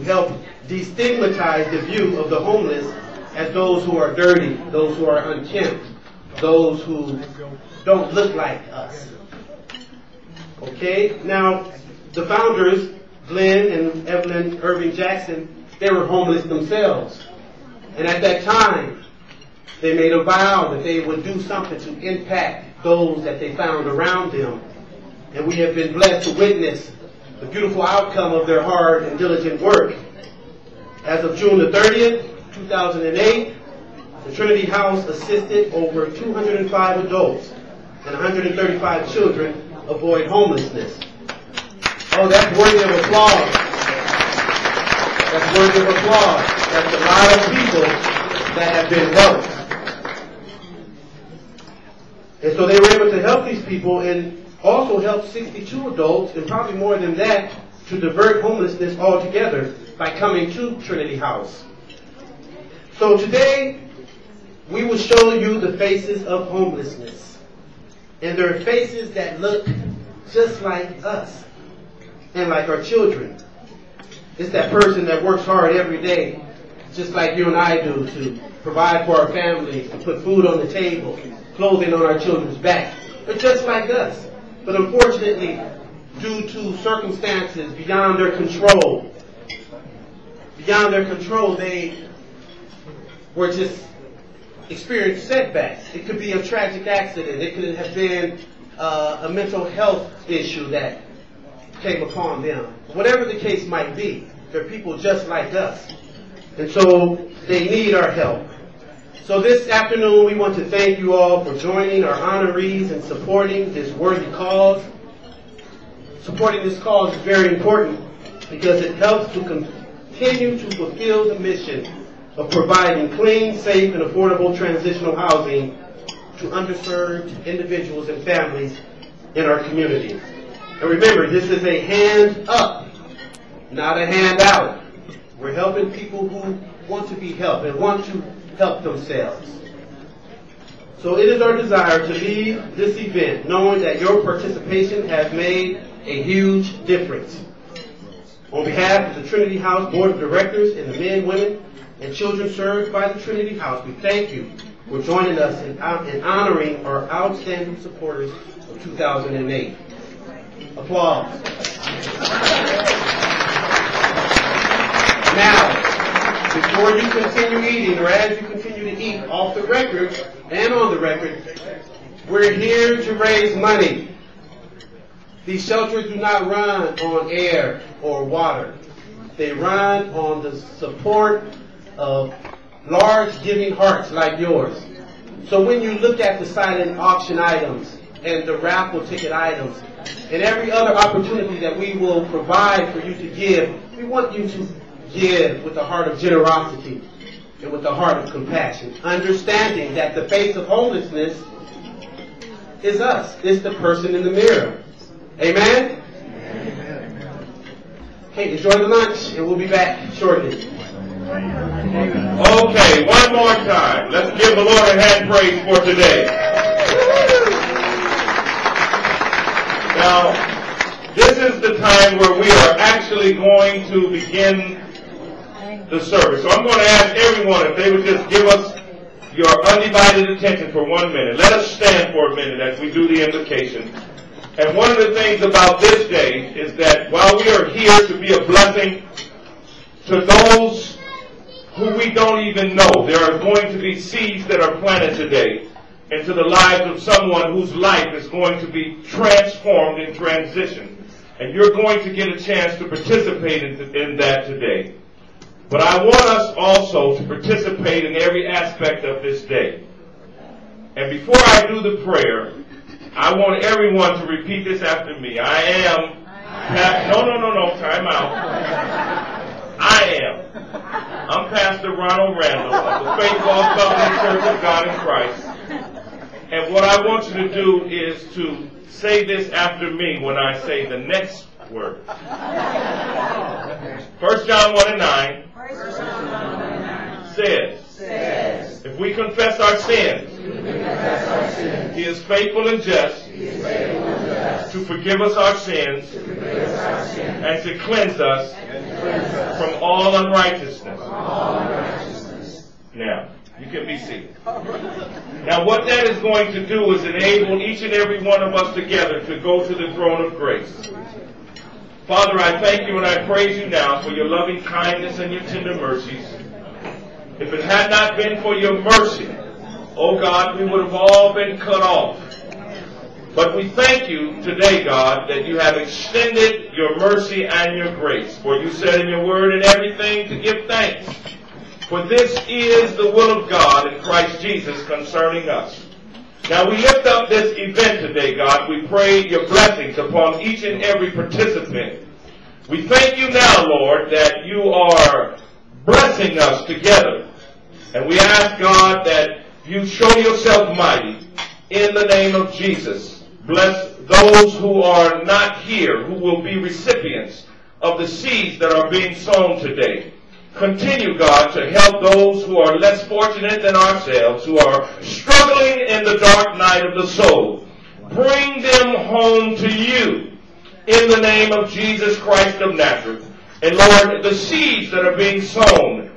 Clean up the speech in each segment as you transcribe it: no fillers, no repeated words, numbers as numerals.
help destigmatize the view of the homeless as those who are dirty, those who are unkempt, those who don't look like us. Okay? Now, the founders, Glenn and Evelyn Irving Jackson, they were homeless themselves. And at that time, they made a vow that they would do something to impact those that they found around them. And we have been blessed to witness the beautiful outcome of their hard and diligent work. As of June the 30th, 2008, the Trinity House assisted over 205 adults and 135 children avoid homelessness. Oh, that's worthy of applause. That's worthy of applause. That's a lot of people that have been helped. And so they were able to help these people and also help 62 adults, and probably more than that, to divert homelessness altogether by coming to Trinity House. So today, we will show you the faces of homelessness. And there are faces that look just like us and like our children. It's that person that works hard every day, just like you and I do, to provide for our families, to put food on the table, clothing on our children's back. They're just like us. But unfortunately, due to circumstances beyond their control, they were just experienced setbacks. It could be a tragic accident. It could have been a mental health issue that came upon them. Whatever the case might be, they're people just like us. And so they need our help. So this afternoon, we want to thank you all for joining our honorees and supporting this worthy cause. Supporting this cause is very important because it helps to continue to fulfill the mission of providing clean, safe, and affordable transitional housing to underserved individuals and families in our community. And remember, this is a hand up, not a hand out. We're helping people who want to be helped and want to help themselves. So it is our desire to leave this event knowing that your participation has made a huge difference. On behalf of the Trinity House Board of Directors and the men, women, and children served by the Trinity House, we thank you for joining us in honoring our outstanding supporters of 2008. Applause. Now, before you continue eating, or as you continue to eat off the record and on the record, we're here to raise money. These shelters do not run on air or water. They run on the support of large giving hearts like yours. So when you look at the silent auction items and the raffle ticket items and every other opportunity that we will provide for you to give, we want you to give with a heart of generosity and with a heart of compassion, understanding that the face of homelessness is us. It's the person in the mirror. Amen? Amen. Okay, enjoy the lunch, and we'll be back shortly. Okay, one more time. Let's give the Lord a hand praise for today. Now, this is the time where we are actually going to begin the service. So I'm going to ask everyone if they would just give us your undivided attention for 1 minute. Let us stand for a minute as we do the invocation. And one of the things about this day is that while we are here to be a blessing to those who we don't even know, there are going to be seeds that are planted today into the lives of someone whose life is going to be transformed in transition. And you're going to get a chance to participate in that today. But I want us also to participate in every aspect of this day. And before I do the prayer, I want everyone to repeat this after me. I am. Time out. I'm Pastor Ronald Randall of the Faith Law Covenant Church of God in Christ. And what I want you to do is to say this after me when I say the next word. 1 John 1:9 says, if we confess our sins, He is faithful and just to forgive us our sins and to cleanse us from all unrighteousness. Now, you can be seated. Now, what that is going to do is enable each and every one of us together to go to the throne of grace. Father, I thank you and I praise you now for your loving kindness and your tender mercies. If it had not been for your mercy, oh God, we would have all been cut off. But we thank you today, God, that you have extended your mercy and your grace. For you said in your word in everything to give thanks. For this is the will of God in Christ Jesus concerning us. Now we lift up this event today, God. We pray your blessings upon each and every participant. We thank you now, Lord, that you are blessing us together. And we ask, God, that you show yourself mighty in the name of Jesus. Bless those who are not here, who will be recipients of the seeds that are being sown today. Continue, God, to help those who are less fortunate than ourselves, who are struggling in the dark night of the soul. Bring them home to you in the name of Jesus Christ of Nazareth. And Lord, the seeds that are being sown,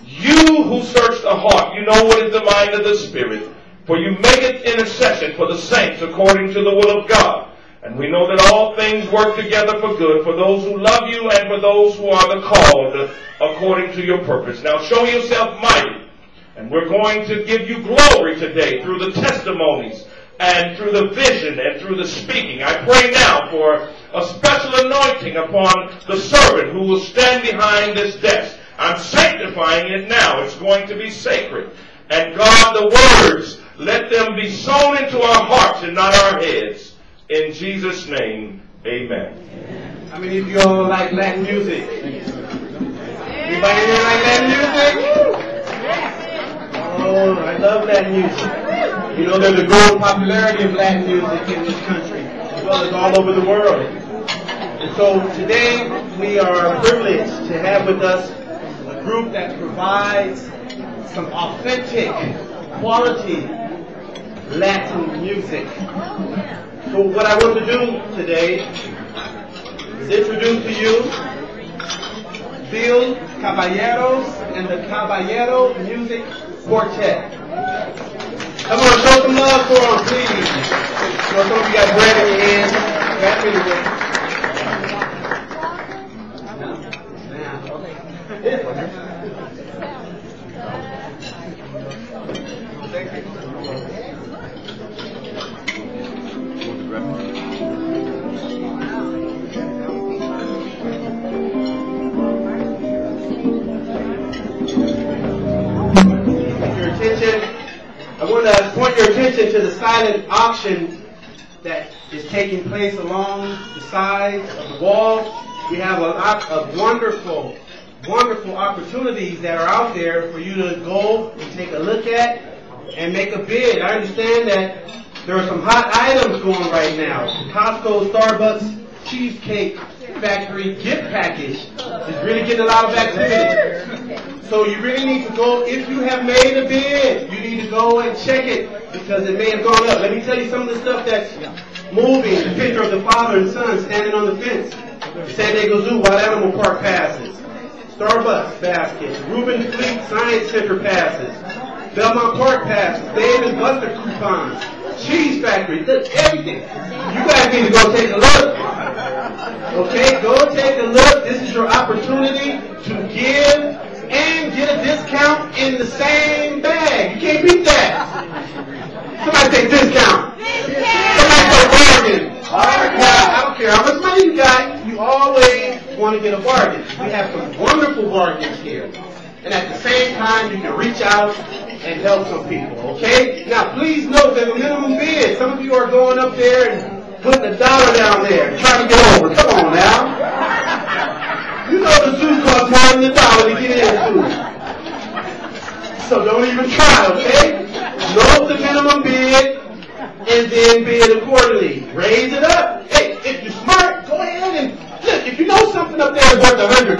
you who search the heart, you know what is the mind of the Spirit. For you make it intercession for the saints according to the will of God. And we know that all things work together for good for those who love you and for those who are the called according to your purpose. Now show yourself mighty. And we're going to give you glory today through the testimonies and through the vision and through the speaking. I pray now for a special anointing upon the servant who will stand behind this desk. I'm sanctifying it now. It's going to be sacred. And God, the words, let them be sown into our hearts and not our heads. In Jesus' name, amen. How many of you all like Latin music? Anybody in here like Latin music? Oh, I love Latin music. You know, there's a growing popularity of Latin music in this country, as well as all over the world. And so today we are privileged to have with us a group that provides some authentic, quality Latin music. So what I want to do today is introduce to you Bill Caballeros and the Caballero Music Quartet. Come on, show some love for them, please. So some of you got bread in your hands. Grab me the bread. I want to point your attention to the silent auction that is taking place along the sides of the wall. We have a lot of wonderful, wonderful opportunities that are out there for you to go and take a look at and make a bid. I understand that there are some hot items going right now. Costco, Starbucks, Cheesecake Factory gift package is really getting a lot of activity. So you really need to go, if you have made a bid, you need to go and check it because it may have gone up. Let me tell you some of the stuff that's moving. The picture of the father and son standing on the fence. San Diego Zoo Wild Animal Park passes. Starbucks baskets. Reuben Fleet Science Center passes. Belmont Park passes. Dave and Buster coupons. Cheese Factory. Everything. You guys need to go take a look. Okay, go take a look. This is your opportunity to give and get a discount in the same bag. You can't beat that. Somebody say discount. Somebody say bargain. I don't care how much money you got, you always want to get a bargain. We have some wonderful bargains here. And at the same time, you can reach out and help some people, okay? Now, please note that the minimum bid, some of you are going up there and putting $1 down there, trying to get over. Come on now. You know the zoo costs more than $1 to get into. So don't even try, okay? Note the minimum bid and then bid accordingly. Raise it up. Hey, if you're smart, go ahead and look. If you know something up there is worth $100,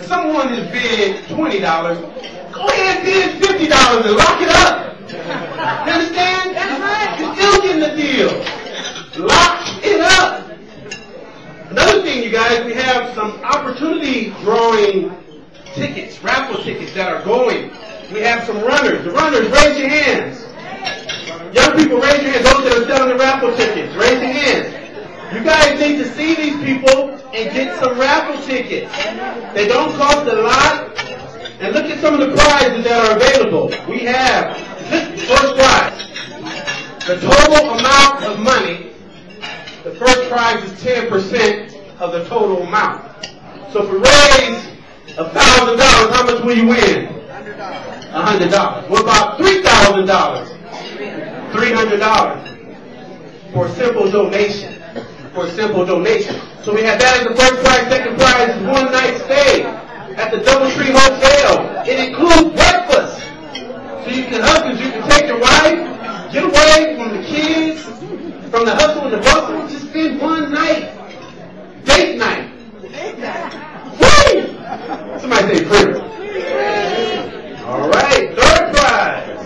someone has bid $20, go ahead and bid $50 and lock it up. You understand? That's right. You're still getting the deal. Lock it up. Another thing, you guys, we have some opportunity on the raffle tickets? Raise your hands. You guys need to see these people and get some raffle tickets. They don't cost a lot. And look at some of the prizes that are available. We have this first prize. The total amount of money, the first prize is 10% of the total amount. So if we raise $1,000, how much will you win? $100. What about $3,000? $300 for a simple donation. For a simple donation. So we have that as the first prize. Second prize is one night stay at the DoubleTree Hotel. It includes breakfast. So you can, husbands, you can take your wife, get away from the kids, from the hustle and the bustle, just spend one night. Date night. Free! Somebody say free. All right, third prize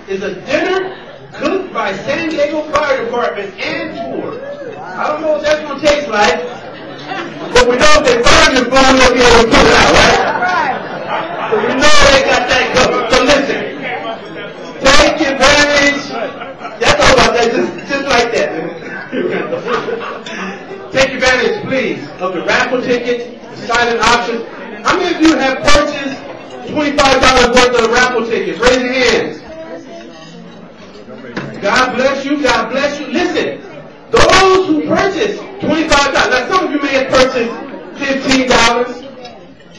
is a dinner cooked by San Diego Fire Department and tour. I don't know what that's going to taste like, but we know they burn the food, they'll be able to put it out, right? So we know they got that covered. So listen, take advantage. That's all about that, just like that. Take advantage, please, of the raffle tickets, the silent options. How many of you have purchased $25 worth of raffle tickets? Raise your hands. God bless you. God bless you. Listen, those who purchased $25, now some of you may have purchased $15,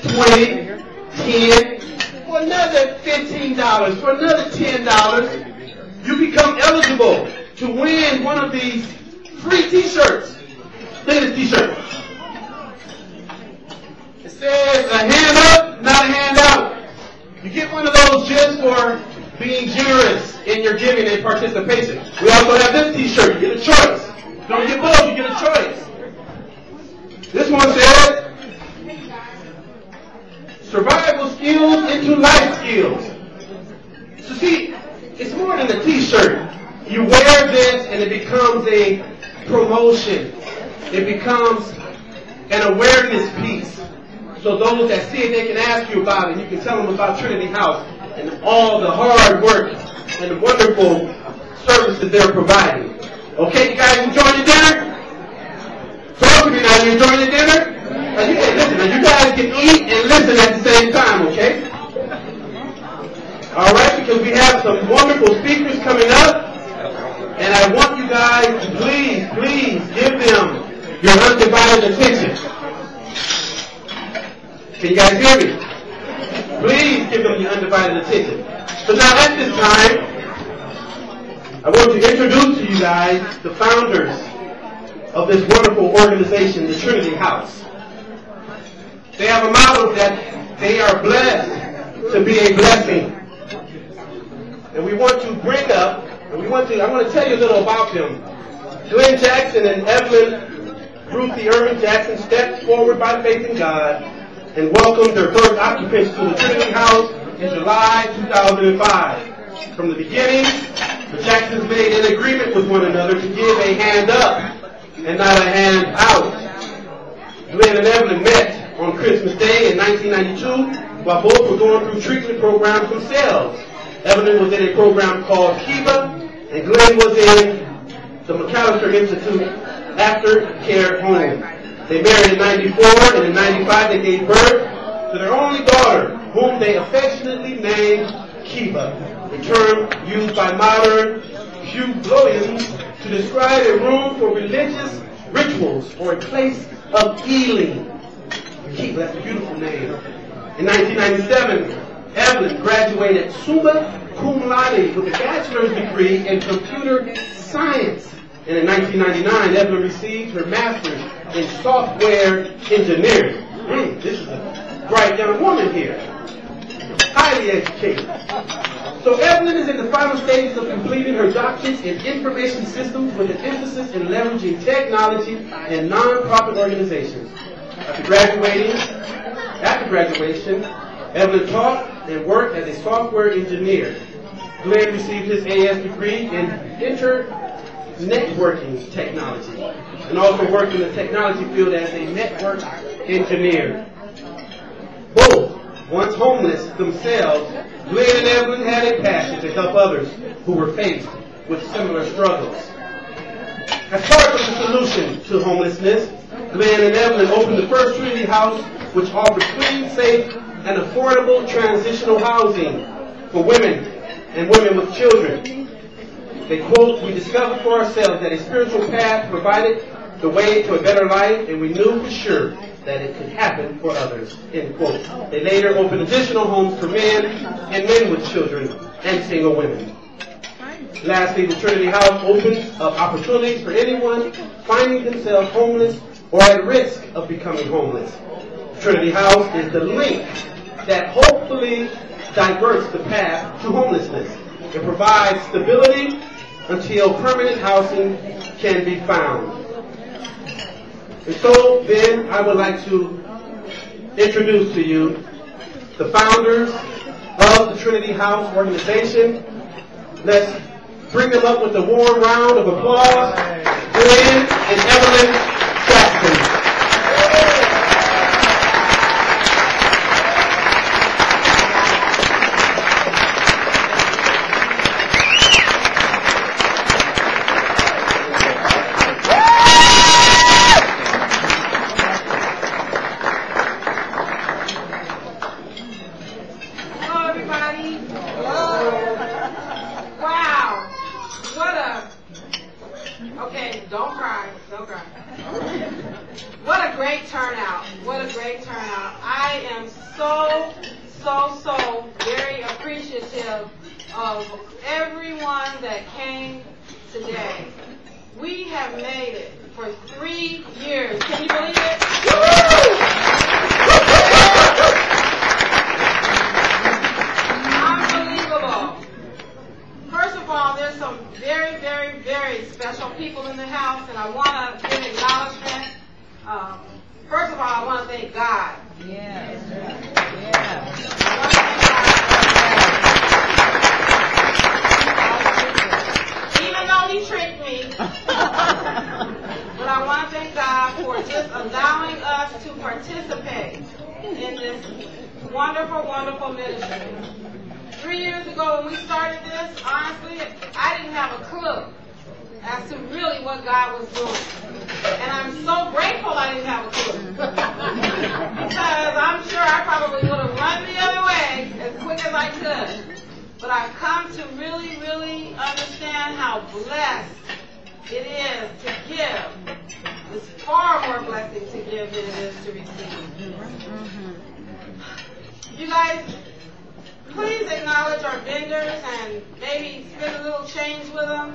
$20, $10, for another $15, for another $10, you become eligible to win one of these free t-shirts. Look at this t-shirt. It says a hand up, not a hand out. You get one of those just for being generous in your giving and participation. We also have this t-shirt. You get a choice. You don't get both, you get a choice. This one says, survival skills into life skills. So see, it's more than a t-shirt. You wear this and it becomes a promotion. It becomes an awareness piece. So those that see it, they can ask you about it. You can tell them about Trinity House and all the hard work and the wonderful services they're providing. Okay, you guys enjoying the dinner? Talk to me now. You enjoying the dinner? Now you guys can eat and listen at the same time, okay? All right, because we have some wonderful speakers coming up. And I want you guys to please give them your undivided attention. Can you guys hear me? Please give them your undivided attention. So now at this time, I want to introduce to you guys the founders of this wonderful organization, the Trinity House. They have a motto that they are blessed to be a blessing. And we want to bring up, I'm going to tell you a little about them. Glenn Jackson and Evelyn Ruthie Irvin Jackson stepped forward by faith in God and welcomed their first occupants to the Trinity House in July 2005. From the beginning, the Jacksons made an agreement with one another to give a hand up and not a hand out. Glenn and Evelyn met on Christmas Day in 1992 while both were going through treatment programs themselves. Evelyn was in a program called Kiva, and Glenn was in the McAllister Institute Aftercare Home. They married in 94, and in 95 they gave birth to their only daughter, whom they affectionately named Kiva, a term used by modern Puebloans to describe a room for religious rituals or a place of healing. Kiva, that's a beautiful name. In 1997, Evelyn graduated summa cum laude with a bachelor's degree in computer science. And in 1999, Evelyn received her master's in software engineering. This is a bright young woman here. Highly educated. So Evelyn is in the final stages of completing her doctorate in information systems with an emphasis in leveraging technology and non-profit organizations. After graduation, Evelyn taught and worked as a software engineer. Glenn received his AS degree in networking technology and also worked in the technology field as a network engineer. Both, once homeless themselves, Glenn and Evelyn had a passion to help others who were faced with similar struggles. As part of the solution to homelessness, Glenn and Evelyn opened the first Trinity House, which offered clean, safe, and affordable transitional housing for women and women with children. They quote, "We discovered for ourselves that a spiritual path provided the way to a better life, and we knew for sure that it could happen for others," end quote. They later opened additional homes for men and men with children and single women. Lastly, the Trinity House opens up opportunities for anyone finding themselves homeless or at risk of becoming homeless. The Trinity House is the link that hopefully diverts the path to homelessness. It provides stability until permanent housing can be found. And so then I would like to introduce to you the founders of the Trinity House organization. Let's bring them up with a warm round of applause. Glenn and Evelyn Jackson. Very appreciative of everyone that came today. We have made it for 3 years. Can you believe it? Unbelievable. First of all, there's some very, very, very special people in the house, and I want to give acknowledgement. First of all, I want to thank God. Yes. Even though he tricked me, but I want to thank God for just allowing us to participate in this wonderful, wonderful ministry. 3 years ago when we started this, honestly, I didn't have a clue as to really what God was doing. And I'm so grateful I didn't have a clue. Because I'm sure I probably would have run the other way as quick as I could. But I've come to really, really understand how blessed it is to give. It's far more blessing to give than it is to receive. You guys, please acknowledge our vendors and maybe spend a little change with them.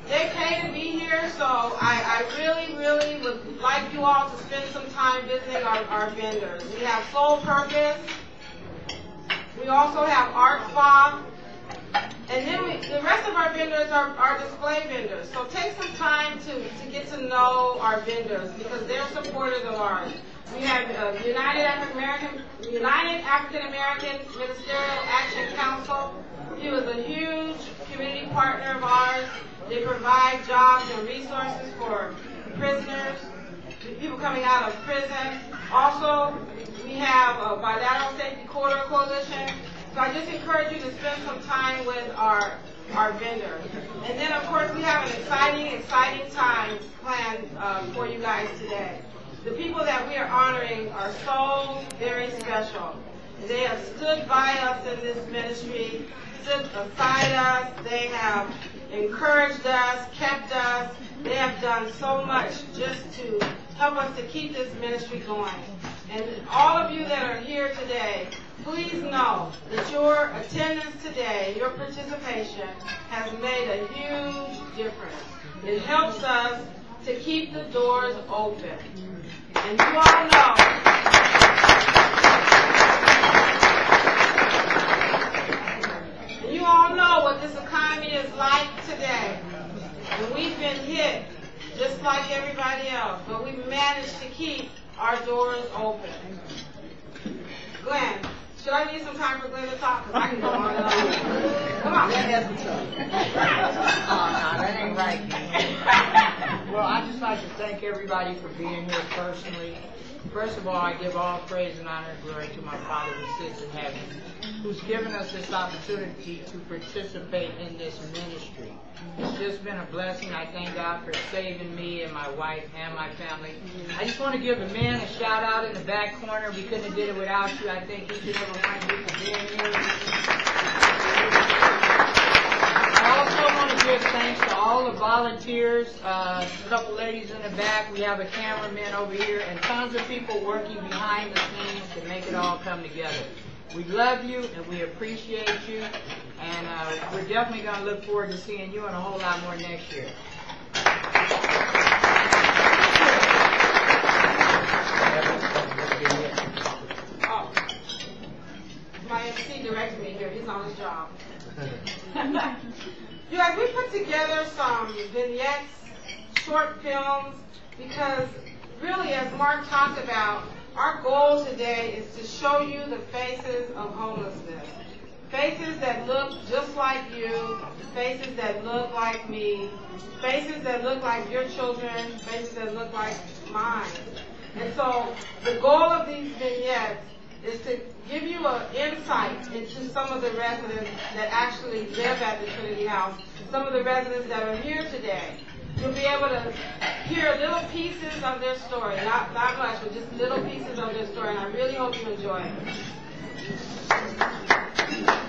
They pay to be here, so I really, really would like you all to spend some time visiting our vendors. We have Soul Purpose. We also have Art Fob. And then the rest of our vendors are display vendors. So take some time to get to know our vendors because they're supporters of ours. We have United African American Ministerial Action Council. He was a huge community partner of ours. They provide jobs and resources for prisoners, people coming out of prison. Also, we have a Bilateral Safety Corridor Coalition. So I just encourage you to spend some time with our vendors. And then, of course, we have an exciting time planned for you guys today. The people that we are honoring are so very special. They have stood by us in this ministry, stood beside us. They have encouraged us, kept us. They have done so much just to help us to keep this ministry going. And all of you that are here today, please know that your attendance today, your participation, has made a huge difference. It helps us to keep the doors open. And you all know, what this economy is like today. And we've been hit just like everybody else, but we've managed to keep our doors open. Glenn, should I need some time for Glenn to talk? Because I can go on and on. Come on. No, that ain't right. Well, I'd just like to thank everybody for being here personally. First of all, I give all praise and honor and glory to my Father who sits in heaven. who's given us this opportunity to participate in this ministry. It's just been a blessing. I thank God for saving me and my wife and my family. I just want to give the men a shout out in the back corner. We couldn't have did it without you. I thank each and every one of you for being here. I also want to give thanks to all the volunteers, a couple ladies in the back. We have a cameraman over here and tons of people working behind the scenes to make it all come together. We love you and we appreciate you, and we're definitely going to look forward to seeing you and a whole lot more next year. Oh, my MC directed me here. He's on his job. You guys, we put together some vignettes, short films, because really, as Mark talked about, our goal today is to show you the faces of homelessness. Faces that look just like you, faces that look like me, faces that look like your children, faces that look like mine. And so the goal of these vignettes is to give you an insight into some of the residents that actually live at the Trinity House, some of the residents that are here today. You'll be able to hear little pieces of their story, not much, but just little pieces of their story, and I really hope you enjoy it.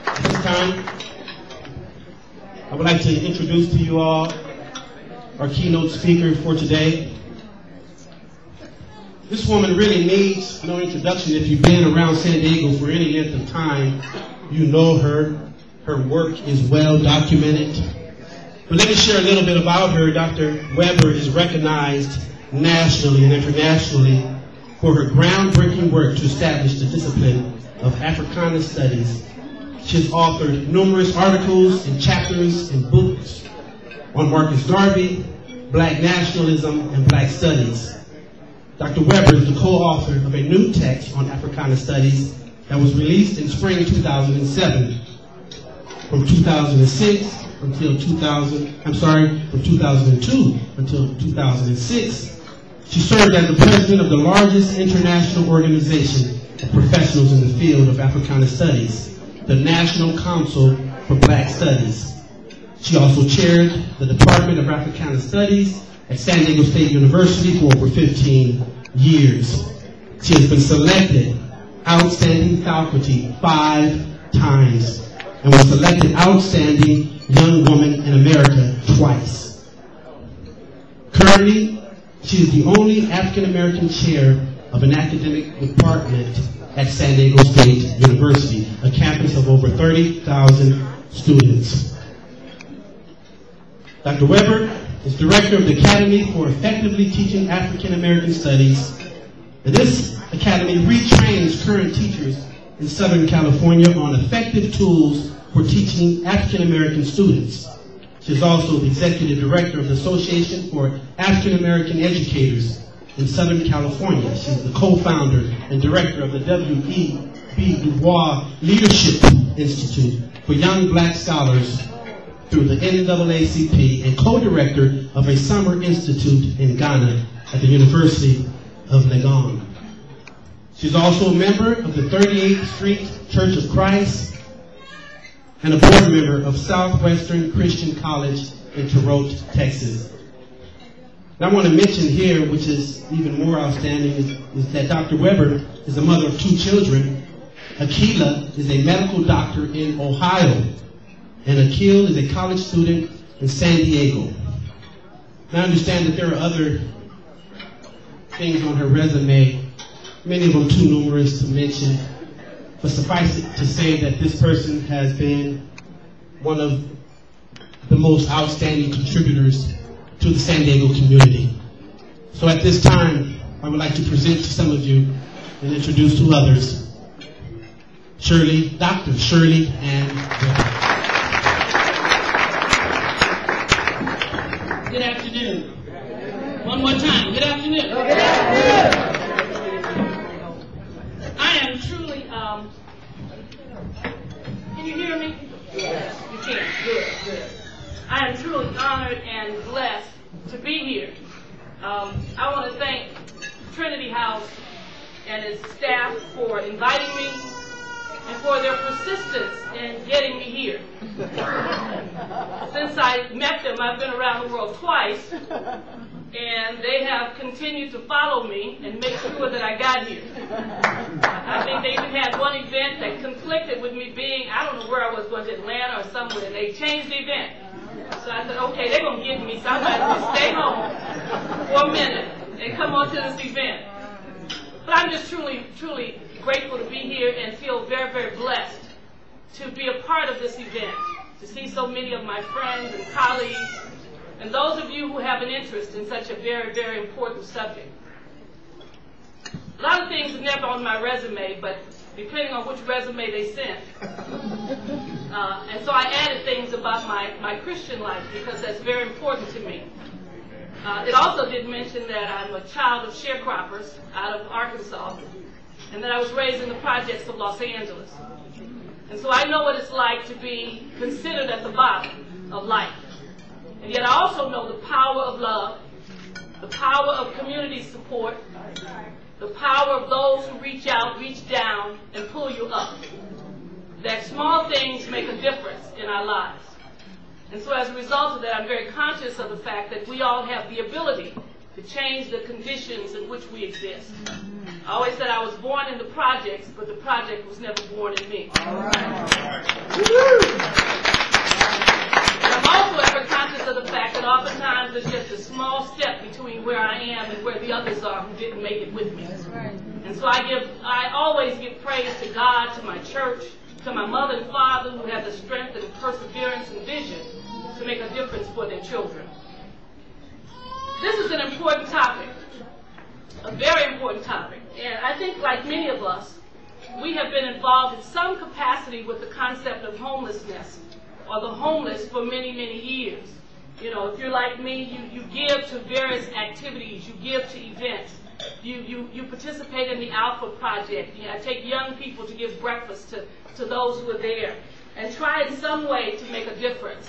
At this time, I would like to introduce to you all our keynote speaker for today. This woman really needs no introduction. If you've been around San Diego for any length of time, you know her. Her work is well documented. But let me share a little bit about her. Dr. Weber is recognized nationally and internationally for her groundbreaking work to establish the discipline of Africana Studies. She has authored numerous articles and chapters and books on Marcus Garvey, Black nationalism, and Black studies. Dr. Weber is the co-author of a new text on Africana Studies that was released in spring 2007. From 2006 until from 2002 until 2006, she served as the president of the largest international organization of professionals in the field of Africana Studies, the National Council for Black Studies. She also chaired the Department of Africana Studies at San Diego State University for over 15 years. She has been selected Outstanding Faculty 5 times and was selected Outstanding Young Woman in America twice. Currently, she is the only African-American chair of an academic department at San Diego State University, a campus of over 30,000 students. Dr. Weber is director of the Academy for Effectively Teaching African American Studies. And this academy retrains current teachers in Southern California on effective tools for teaching African American students. She is also the executive director of the Association for African American Educators in Southern California. She's the co-founder and director of the W.E.B. Du Bois Leadership Institute for Young Black Scholars through the NAACP, and co-director of a summer institute in Ghana at the University of Legon. She's also a member of the 38th Street Church of Christ and a board member of Southwestern Christian College in Terre, Texas. And I want to mention here, which is even more outstanding, is that Dr. Weber is the mother of 2 children. Akila is a medical doctor in Ohio, and Akil is a college student in San Diego. Now I understand that there are other things on her resume, many of them too numerous to mention, but suffice it to say that this person has been one of the most outstanding contributors to the San Diego community. So at this time, I would like to present to some of you and introduce to others, Dr. Shirley Ann Weber. Good afternoon. One more time. Good afternoon. Good afternoon. I am truly, can you hear me? Yes. You can. Good. I am truly honored and blessed to be here. I want to thank Trinity House and its staff for inviting me and for their persistence in getting me here. Since I met them, I've been around the world twice, and they have continued to follow me and make sure that I got here. I think they even had one event that conflicted with me being, I don't know where I was, going to Atlanta or somewhere, and they changed the event. So I said, okay, they're going to get me, so I'm going to stay home for a minute and come on to this event. But I'm just truly, truly grateful to be here and feel very, very blessed to be a part of this event, to see so many of my friends and colleagues, and those of you who have an interest in such a very, very important subject. A lot of things are never on my resume, but depending on which resume they sent. And so I added things about my Christian life because that's very important to me. It also did mention that I'm a child of sharecroppers out of Arkansas, and that I was raised in the projects of Los Angeles. And so I know what it's like to be considered at the bottom of life. And yet I also know the power of love, the power of community support, the power of those who reach out, reach down, and pull you up. That small things make a difference in our lives. And so as a result of that, I'm very conscious of the fact that we all have the ability to change the conditions in which we exist. I always said I was born in the projects, but the project was never born in me. All right. And I'm also ever conscious of the fact that oftentimes there's just a small step between where I am and where the others are who didn't make it with me. That's right. And so I always give praise to God, to my church, to my mother and father who have the strength and perseverance and vision to make a difference for their children. This is an important topic, a very important topic. And I think like many of us, we have been involved in some capacity with the concept of homelessness or the homeless for many, many years. You know, if you're like me, you give to various activities, you give to events, you participate in the Alpha Project. You know, I take young people to give breakfast to those who are there and try in some way to make a difference.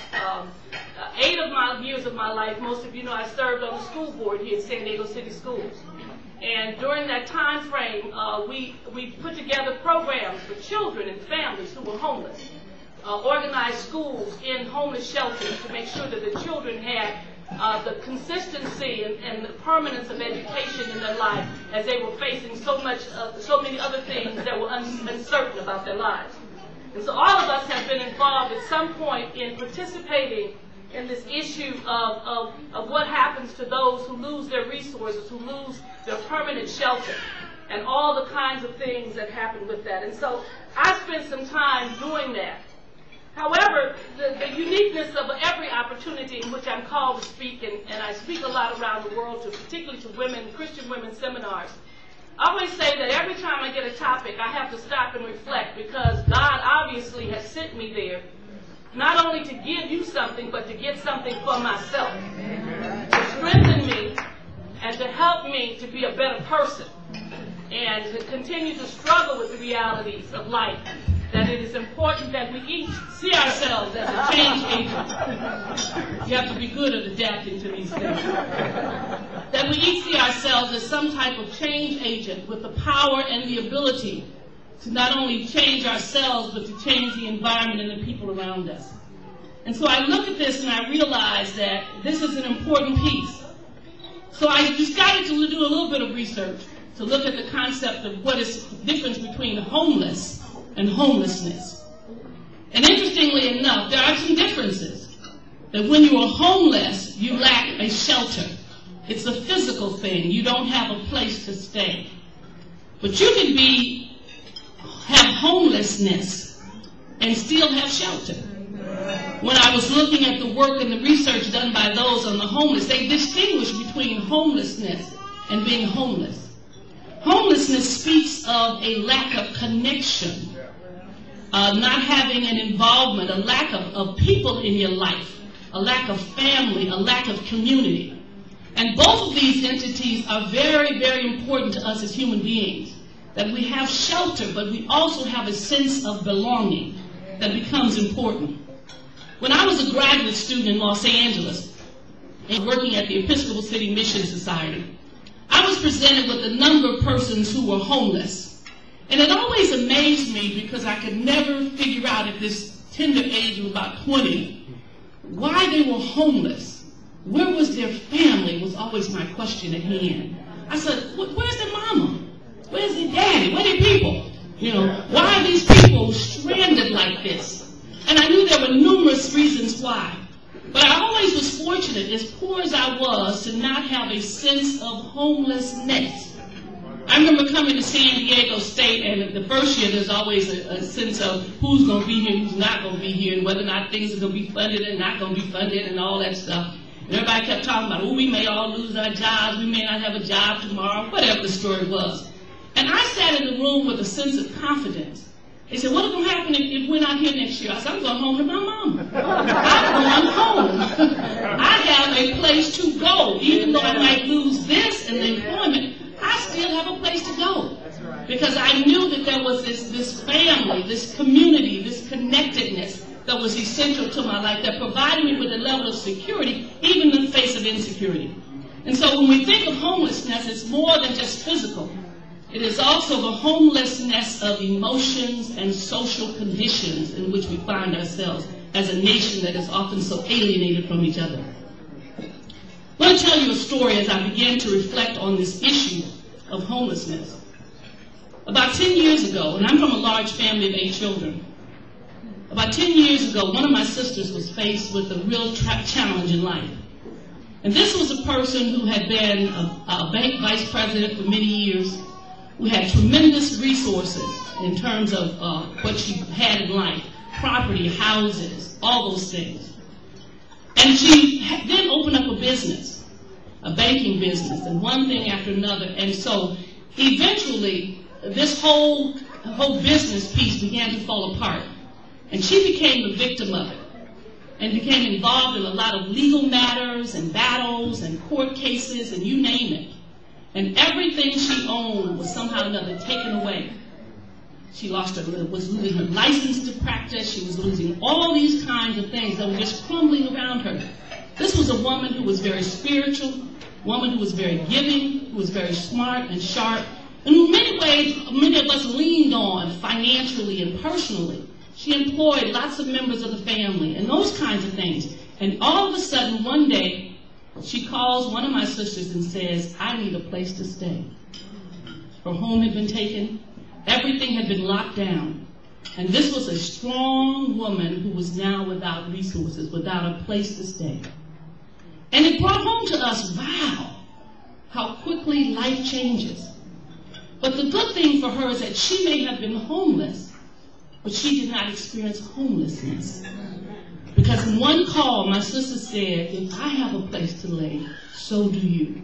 8 of my years of my life, most of you know I served on the school board here in San Diego City Schools. And during that time frame, we put together programs for children and families who were homeless. Organized schools in homeless shelters to make sure that the children had the consistency and the permanence of education in their life as they were facing so many other things that were uncertain about their lives. And so all of us have been involved at some point in participating in this issue of what happens to those who lose their resources, who lose their permanent shelter, and all the kinds of things that happen with that. And so I spent some time doing that. However, the uniqueness of every opportunity in which I'm called to speak, and I speak a lot around the world, particularly to women, Christian women seminars, I always say that every time I get a topic, I have to stop and reflect because God obviously has sent me there, not only to give you something, but to get something for myself, to strengthen me and to help me to be a better person and to continue to struggle with the realities of life. That it is important that we each see ourselves as a change agent. You have to be good at adapting to these things. That we each see ourselves as some type of change agent with the power and the ability to not only change ourselves, but to change the environment and the people around us. And so I look at this and I realize that this is an important piece. So I decided to do a little bit of research to look at the concept of what is the difference between homeless and homelessness. And interestingly enough, there are some differences. That when you are homeless, you lack a shelter. It's a physical thing. You don't have a place to stay. But you can have homelessness and still have shelter. When I was looking at the work and the research done by those on the homeless, they distinguish between homelessness and being homeless. Homelessness speaks of a lack of connection, not having an involvement, a lack of people in your life, a lack of family, a lack of community. And both of these entities are very, very important to us as human beings, that we have shelter, but we also have a sense of belonging that becomes important. When I was a graduate student in Los Angeles and working at the Episcopal City Mission Society, I was presented with a number of persons who were homeless. And it always amazed me because I could never figure out at this tender age of about 20 why they were homeless. Where was their family was always my question at hand. I said, where's their mama? Where's their daddy? Where are their people? You know, why are these people stranded like this? And I knew there were numerous reasons why. But I always was fortunate, as poor as I was, to not have a sense of homelessness. I remember coming to San Diego State, and the first year there's always a sense of who's going to be here, who's not going to be here, and whether or not things are going to be funded and not going to be funded and all that stuff. And everybody kept talking about, oh, we may all lose our jobs, we may not have a job tomorrow, whatever the story was. And I sat in the room with a sense of confidence. They said, what's going to happen if we're not here next year? I said, I'm going home to my mama. I'm going home. I have a place to go. Even though I might lose this and the employment, I still have a place to go. Because I knew that there was this family, this community, this connectedness that was essential to my life, that provided me with a level of security, even in the face of insecurity. And so when we think of homelessness, it's more than just physical. It is also the homelessness of emotions and social conditions in which we find ourselves as a nation that is often so alienated from each other. I want to tell you a story as I began to reflect on this issue of homelessness. About 10 years ago, and I'm from a large family of 8 children, about 10 years ago, one of my sisters was faced with a real challenge in life. And this was a person who had been a bank vice president for many years, who had tremendous resources in terms of what she had in life, property, houses, all those things. And she then opened up a business, a banking business, and one thing after another. And so eventually, this whole business piece began to fall apart. And she became the victim of it and became involved in a lot of legal matters and battles and court cases and you name it. And everything she owned was somehow or another taken away. She was losing her license to practice. She was losing all these kinds of things that were just crumbling around her. This was a woman who was very spiritual, a woman who was very giving, who was very smart and sharp, and in many ways, many of us leaned on financially and personally. She employed lots of members of the family and those kinds of things. And all of a sudden, one day, she calls one of my sisters and says, I need a place to stay. Her home had been taken. Everything had been locked down. And this was a strong woman who was now without resources, without a place to stay. And it brought home to us, wow, how quickly life changes. But the good thing for her is that she may have been homeless, but she did not experience homelessness. Because in one call, my sister said, if I have a place to lay, so do you.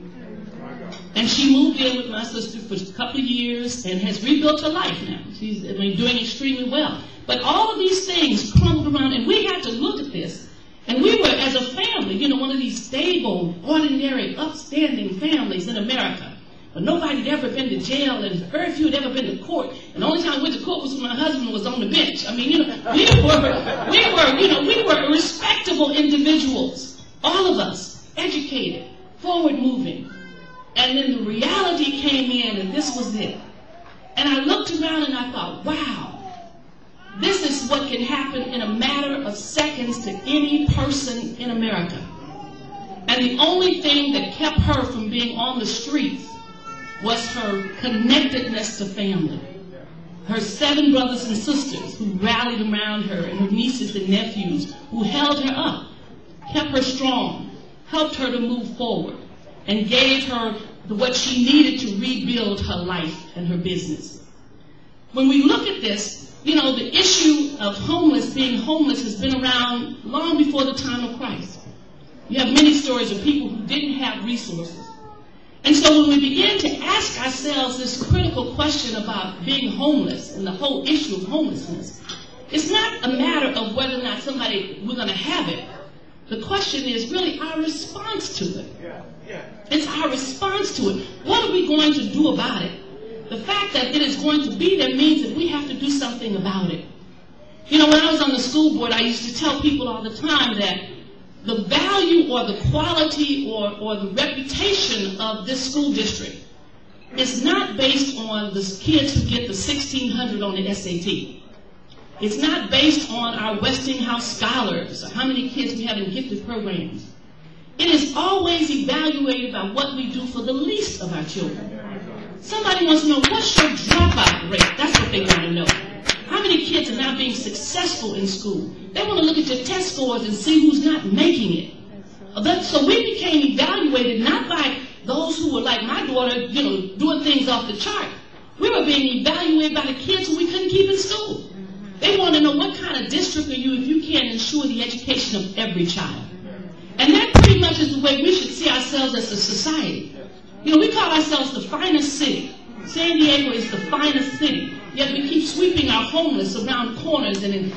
And she moved in with my sister for a couple of years and has rebuilt her life now. She's doing extremely well. But all of these things crumbled around, and we had to look at this. And we were, as a family, one of these stable, ordinary, upstanding families in America. But nobody had ever been to jail, and very few had ever been to court. And the only time I went to court was when my husband was on the bench. I mean, we were respectable individuals, all of us, educated, forward-moving. And then the reality came in, and this was it. And I looked around and I thought, wow, this is what can happen in a matter of seconds to any person in America. And the only thing that kept her from being on the streets was her connectedness to family. Her 7 brothers and sisters who rallied around her, and her nieces and nephews who held her up, kept her strong, helped her to move forward, and gave her what she needed to rebuild her life and her business. When we look at this, the issue of being homeless has been around long before the time of Christ. You have many stories of people who didn't have resources. And so when we begin to ask ourselves this critical question about being homeless and the whole issue of homelessness, it's not a matter of whether or not we're going to have it. The question is really our response to it. It's our response to it. What are we going to do about it? The fact that it is going to be there means that we have to do something about it. When I was on the school board, I used to tell people all the time that the value or the quality or the reputation of this school district It's not based on the kids who get the 1,600 on the SAT. It's not based on our Westinghouse scholars or how many kids we have in gifted programs. It is always evaluated by what we do for the least of our children. Somebody wants to know, what's your dropout rate? That's what they want to know. How many kids are not being successful in school? They want to look at your test scores and see who's not making it. So we became evaluated not by those who were like my daughter, doing things off the chart. We were being evaluated by the kids who we couldn't keep in school. They want to know what kind of district are you if you can't ensure the education of every child. And that pretty much is the way we should see ourselves as a society. We call ourselves the finest city. San Diego is the finest city. Yet we keep sweeping our homeless around corners and in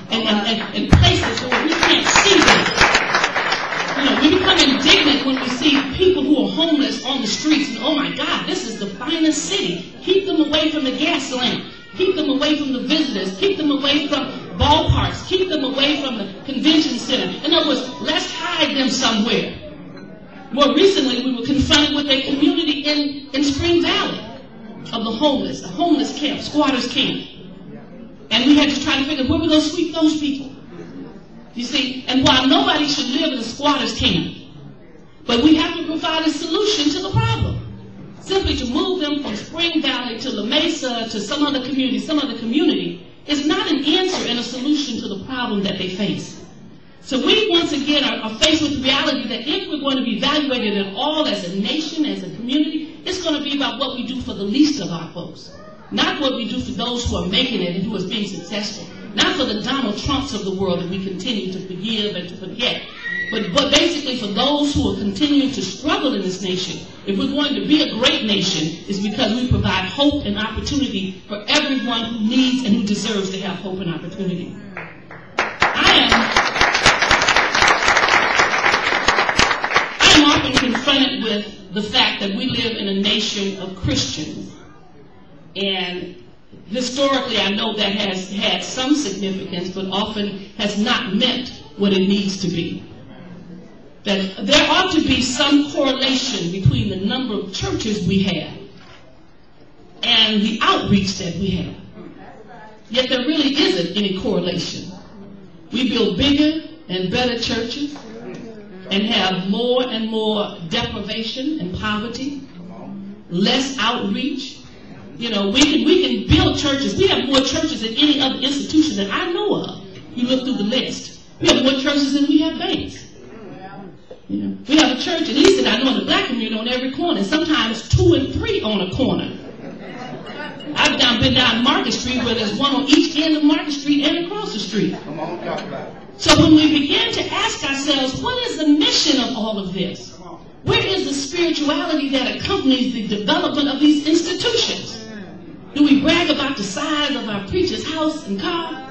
places where we can't see them. We become indignant when we see people who are homeless on the streets. And oh my God, this is the finest city. Keep them away from the gas lamp. Keep them away from the visitors. Keep them away from ballparks. Keep them away from the convention center. In other words, let's hide them somewhere. More recently, we were confronted with a community in Spring Valley of the homeless, a homeless camp, squatters camp. And we had to try to figure out where we're going to sweep those people. You see, and while nobody should live in a squatters camp, but we have to provide a solution to the problem. Simply to move them from Spring Valley to La Mesa to some other community is not an answer and a solution to the problem that they face. So we once again are faced with the reality that if we're going to be evaluated at all as a nation, as a community, it's going to be about what we do for the least of our folks. Not what we do for those who are making it and who are being successful. Not for the Donald Trumps of the world that we continue to forgive and to forget. But basically for those who are continuing to struggle in this nation. If we're going to be a great nation, it's because we provide hope and opportunity for everyone who needs and who deserves to have hope and opportunity. I am often confronted with the fact that we live in a nation of Christians. And historically, I know that has had some significance, but often has not meant what it needs to be. That there ought to be some correlation between the number of churches we have and the outreach that we have. Yet there really isn't any correlation. We build bigger and better churches and have more and more deprivation and poverty, less outreach. We can build churches. We have more churches than any other institution that I know of. You look through the list. We have more churches than we have banks. We have a church, at least that I know in the black community, on every corner, sometimes 2 and 3 on a corner. I've been down Market Street where there's one on each end of Market Street and across the street. So when we begin to ask ourselves, what is the mission of all of this? Where is the spirituality that accompanies the development of these institutions? Do we brag about the size of our preacher's house and car?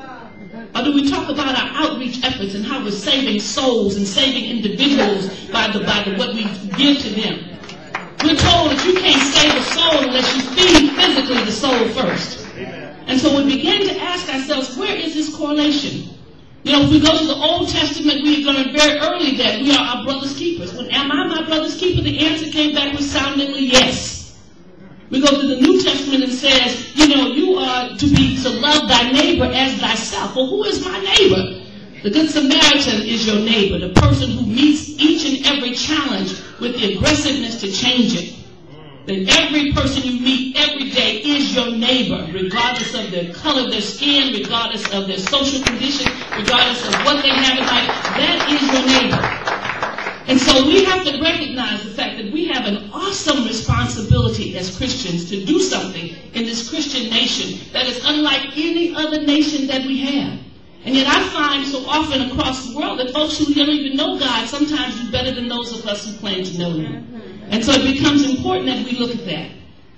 Or do we talk about our outreach efforts and how we're saving souls and saving individuals by what we give to them? We're told that you can't save a soul unless you feed physically the soul first. And so we begin to ask ourselves, where is this correlation? If we go to the Old Testament, we learned very early that we are our brother's keepers. When am I my brother's keeper? The answer came back resoundingly yes. We go to the New Testament and says, you are to love thy neighbor as thyself. Well, who is my neighbor? The Good Samaritan is your neighbor, the person who meets each and every challenge with the aggressiveness to change it. That every person you meet every day is your neighbor, regardless of their color of their skin, regardless of their social condition, regardless of what they have in life. That is your neighbor. And so we have to recognize the fact that we have an awesome responsibility as Christians to do something in this Christian nation that is unlike any other nation that we have. And yet I find so often across the world that folks who don't even know God sometimes do better than those of us who claim to know Him. And so it becomes important that we look at that.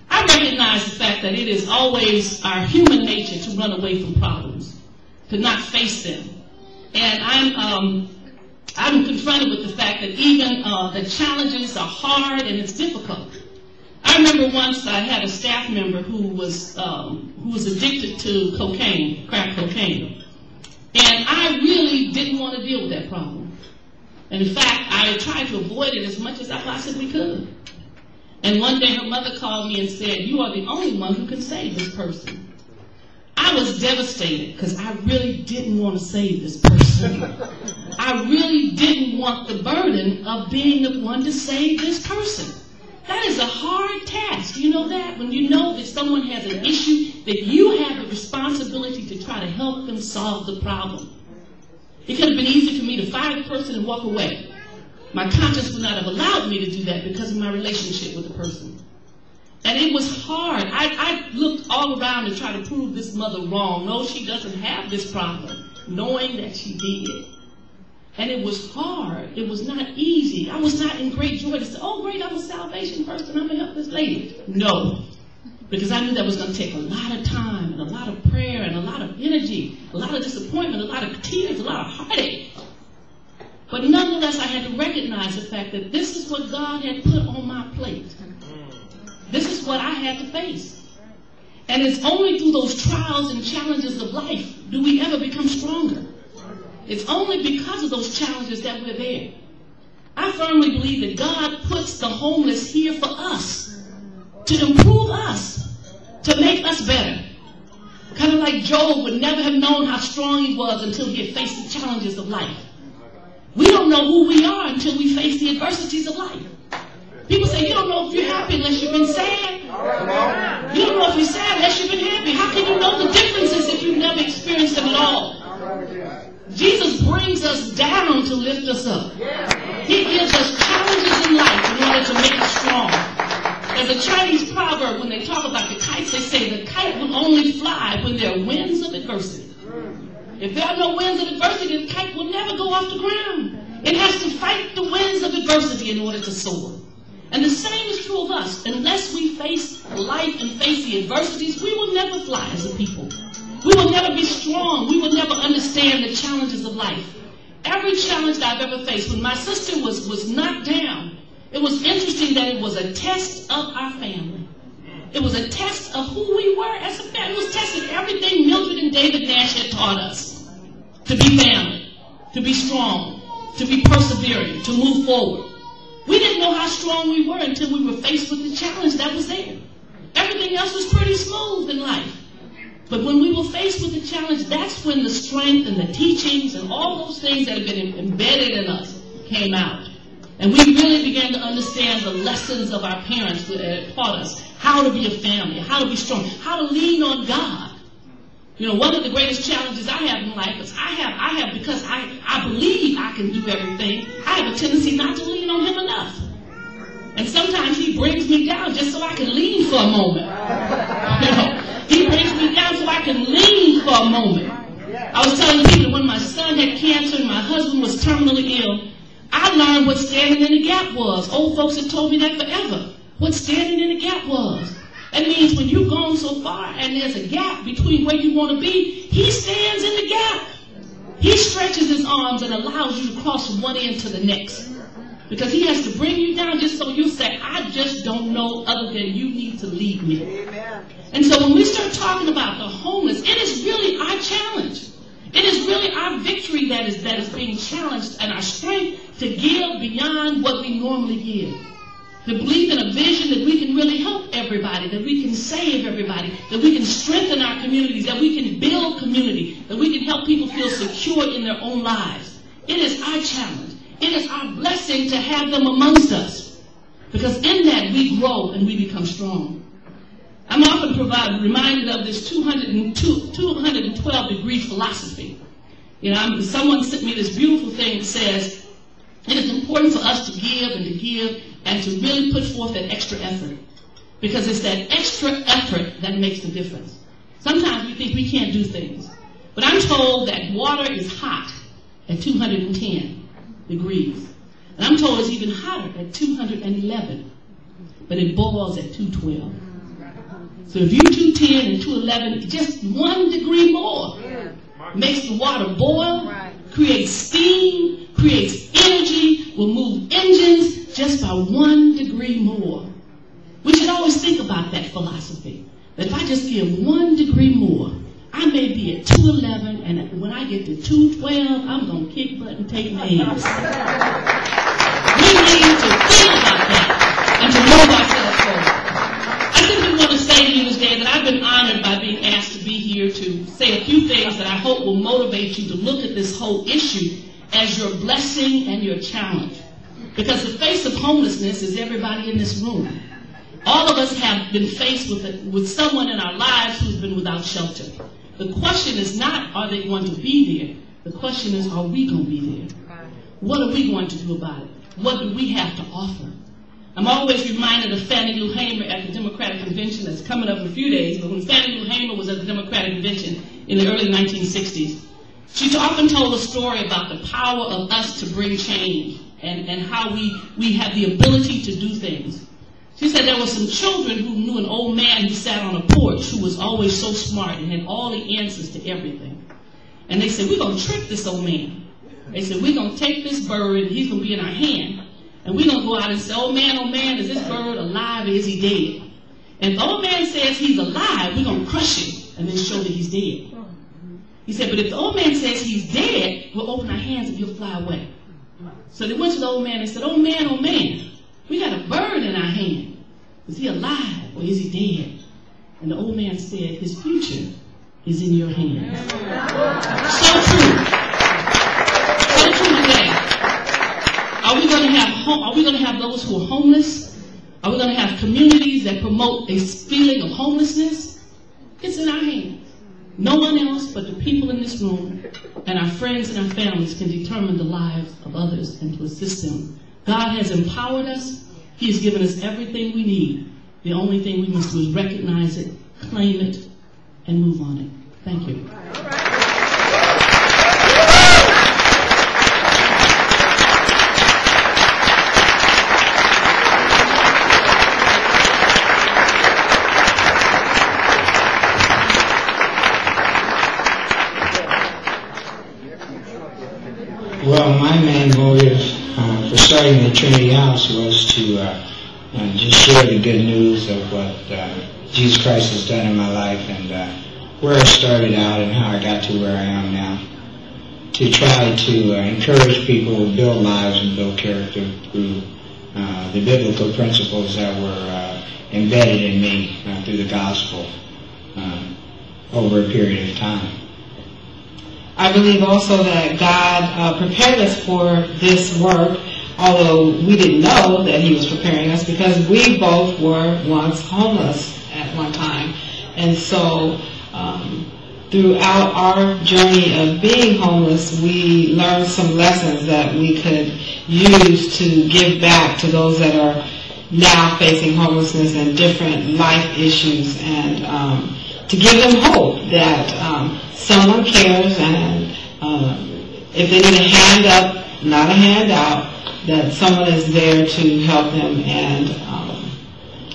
I recognize the fact that it is always our human nature to run away from problems, to not face them. And I'm confronted with the fact that even the challenges are hard and it's difficult. I remember once I had a staff member who was addicted to cocaine, crack cocaine. And I really didn't want to deal with that problem. And in fact, I tried to avoid it as much as I possibly could. And one day her mother called me and said, "You are the only one who can save this person." I was devastated because I really didn't want to save this person. I really didn't want the burden of being the one to save this person. That is a hard task. You know that? When you know that someone has an issue, that you have the responsibility to try to help them solve the problem. It could have been easy for me to fire the person and walk away. My conscience would not have allowed me to do that because of my relationship with the person. And it was hard. I looked all around to try to prove this mother wrong. No, she doesn't have this problem, knowing that she did. And it was hard. It was not easy. I was not in great joy to say, "Oh, great, I'm a salvation person. I'm going to help this lady." No, because I knew that was going to take a lot of time and a lot of prayer and a lot of energy, a lot of disappointment, a lot of tears, a lot of heartache. But nonetheless, I had to recognize the fact that this is what God had put on my plate. This is what I had to face. And it's only through those trials and challenges of life do we ever become stronger. It's only because of those challenges that we're there. I firmly believe that God puts the homeless here for us, to improve us, to make us better. Kind of like Job would never have known how strong he was until he had faced the challenges of life. We don't know who we are until we face the adversities of life. People say, you don't know if you're happy unless you've been sad. You don't know if you're sad unless you've been happy. How can you know the differences if you've never experienced them at all? Jesus brings us down to lift us up. He gives us challenges in life in order to make us strong. There's a Chinese proverb, when they talk about the kites, they say the kite will only fly when there are winds of adversity. If there are no winds of adversity, the kite will never go off the ground. It has to fight the winds of adversity in order to soar. And the same is true of us. Unless we face life and face the adversities, we will never fly as a people. We will never be strong. We will never understand the challenges of life. Every challenge that I've ever faced, when my sister was knocked down, it was interesting that it was a test of our family. It was a test of who we were as a family. It was testing everything Mildred and David Nash had taught us. To be family, to be strong, to be persevering, to move forward. We didn't know how strong we were until we were faced with the challenge that was there. Everything else was pretty smooth in life. But when we were faced with the challenge, that's when the strength and the teachings and all those things that have been embedded in us came out. And we really began to understand the lessons of our parents that taught us how to be a family, how to be strong, how to lean on God. You know, one of the greatest challenges I have in life is because I believe I can do everything, I have a tendency not to lean on him enough. And sometimes he brings me down just so I can lean for a moment. You know, he brings me down so I can lean for a moment. I was telling people when my son had cancer and my husband was terminally ill, I learned what standing in the gap was. Old folks have told me that forever. What standing in the gap was. That means when you've gone so far and there's a gap between where you want to be, he stands in the gap. He stretches his arms and allows you to cross from one end to the next. Because he has to bring you down just so you say, I just don't know other than you need to lead me. Amen. And so when we start talking about the homeless, it is really our challenge. It is really our victory that is being challenged, and our strength to give beyond what we normally give. To believe in a vision that we can really help everybody, that we can save everybody, that we can strengthen our communities, that we can build community, that we can help people feel secure in their own lives. It is our challenge. It is our blessing to have them amongst us. Because in that we grow and we become strong. I'm often reminded of this 212 degree philosophy. You know, someone sent me this beautiful thing that says, it is important for us to give and to really put forth that extra effort. Because it's that extra effort that makes the difference. Sometimes we think we can't do things. But I'm told that water is hot at 210 degrees. And I'm told it's even hotter at 211. But it boils at 212. So if you 210 and 211, just 1 degree more makes the water boil, creates steam, creates energy, will move engines just by 1 degree more. We should always think about that philosophy. That if I just give 1 degree more, I may be at 211, and when I get to 212, I'm going to kick butt and take names. We need to think about that and to move ourselves things that I hope will motivate you to look at this whole issue as your blessing and your challenge. Because the face of homelessness is everybody in this room. All of us have been faced with someone in our lives who's been without shelter. The question is not, are they going to be there? The question is, are we going to be there? What are we going to do about it? What do we have to offer? I'm always reminded of Fannie Lou Hamer at the Democratic Convention that's coming up in a few days, but when Fannie Lou Hamer was at the Democratic Convention in the early 1960s, she often told a story about the power of us to bring change and how we have the ability to do things. She said there were some children who knew an old man who sat on a porch who was always so smart and had all the answers to everything. And they said, we're going to trick this old man. They said, we're going to take this bird and he's going to be in our hand. And we're going to go out and say, oh man, is this bird alive or is he dead? And if the old man says he's alive, we're going to crush him and then show that he's dead. He said, but if the old man says he's dead, we'll open our hands and he'll fly away. So they went to the old man and said, oh man, we got a bird in our hand. Is he alive or is he dead? And the old man said, his future is in your hands. So true. So true today. Are we going to have those who are homeless? Are we going to have communities that promote a feeling of homelessness? It's in our hands. No one else but the people in this room and our friends and our families can determine the lives of others and to assist them. God has empowered us. He has given us everything we need. The only thing we must do is recognize it, claim it, and move on it. Thank you. Well, my main motive for starting the Trinity House was to just share the good news of what Jesus Christ has done in my life and where I started out and how I got to where I am now. To try to encourage people to build lives and build character through the biblical principles that were embedded in me through the gospel over a period of time. I believe also that God prepared us for this work, although we didn't know that He was preparing us because we both were once homeless at one time. And so throughout our journey of being homeless, we learned some lessons that we could use to give back to those that are now facing homelessness and different life issues, and to give them hope that someone cares, and if they need a hand up, not a handout, that someone is there to help them and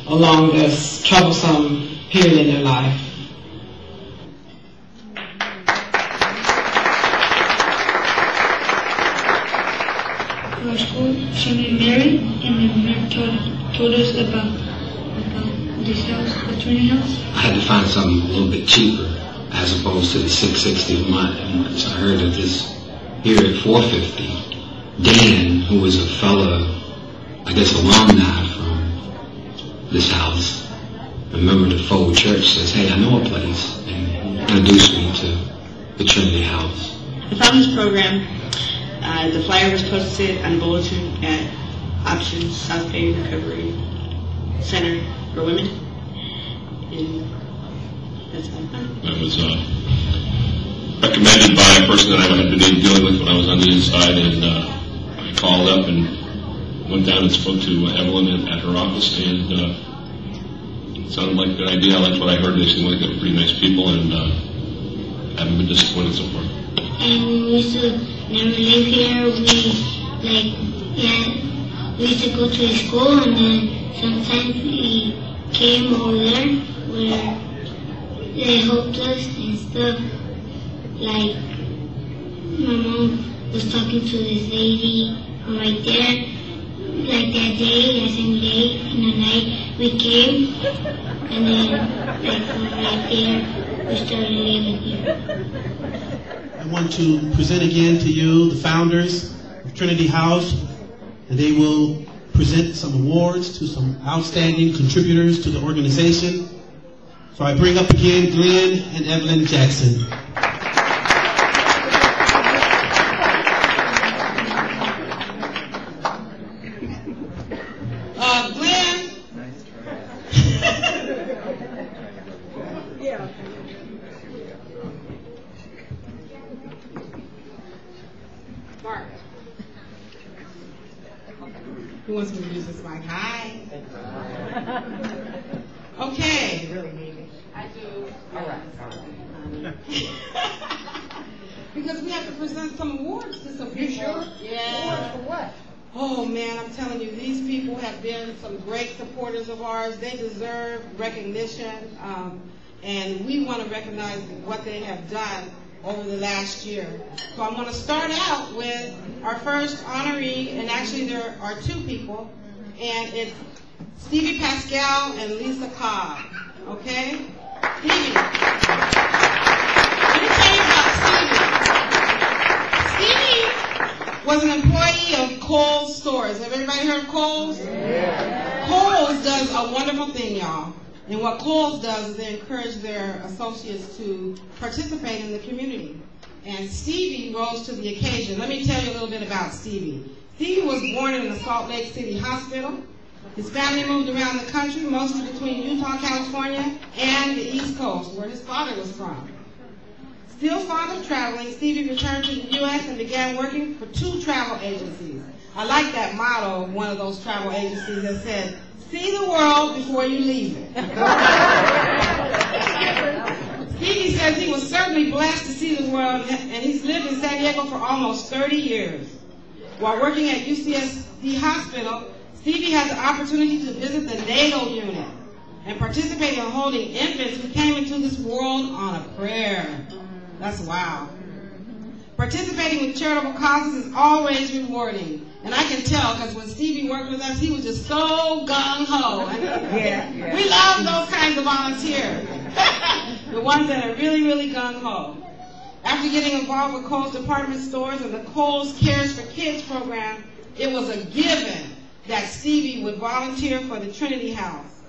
along this troublesome period in their life. Our school, she named Mary, and then Mary told us about this house, the Trinity House. I had to find something a little bit cheaper as opposed to the $660 a month. So I heard of this here at $450. Dan, who was a fellow, I guess alumni from this house, a member of the Fold Church, says, hey, I know a place, and introduced me to the Trinity House. I found this program. The flyer was posted on bulletin at Options South Bay Recovery Center for Women. And that's how I found it. That was recommended by a person that I had been dealing with when I was on the inside, and I called up and went down and spoke to Evelyn at her office, and it sounded like a good idea. I liked what I heard. They seemed like they were pretty nice people, and haven't been disappointed so far. And we used to never live here. We used to go to school, and then sometimes we came over there where they helped us and stuff. Like my mom was talking to this lady right there. Like that day, that same day, in the night, we came, and then like from right there, we started living here. I want to present again to you the founders of Trinity House, and they will present some awards to some outstanding contributors to the organization. So I bring up again Glenn and Evelyn Jackson. Okay. I do. All right. Because we have to present some awards to some people. You sure? Yeah. Awards for what? Oh man, I'm telling you, these people have been some great supporters of ours. They deserve recognition, and we want to recognize what they have done over the last year. So I'm going to start out with our first honoree, and actually there are two people, and it's Stevie Pascal and Lisa Cobb. Okay? Stevie. Let me tell you about Stevie. Stevie was an employee of Kohl's stores. Have everybody heard of Kohl's? Yeah. Kohl's does a wonderful thing, y'all. And what Kohl's does is they encourage their associates to participate in the community. And Stevie rose to the occasion. Let me tell you a little bit about Stevie. Stevie was born in the Salt Lake City Hospital. His family moved around the country, mostly between Utah, California, and the East Coast, where his father was from. Still fond of traveling, Stevie returned to the U.S. and began working for 2 travel agencies. I like that motto of one of those travel agencies that said, "See the world before you leave it." Stevie says he was certainly blessed to see the world, and he's lived in San Diego for almost 30 years. While working at UCSD Hospital, Stevie had the opportunity to visit the NATO unit and participate in holding infants who came into this world on a prayer. That's wow. Participating with charitable causes is always rewarding. And I can tell because when Stevie worked with us, he was just so gung-ho. Yeah. We love those kinds of volunteers. The ones that are really, really gung-ho. After getting involved with Kohl's department stores and the Kohl's Cares for Kids program, it was a given that Stevie would volunteer for the Trinity House.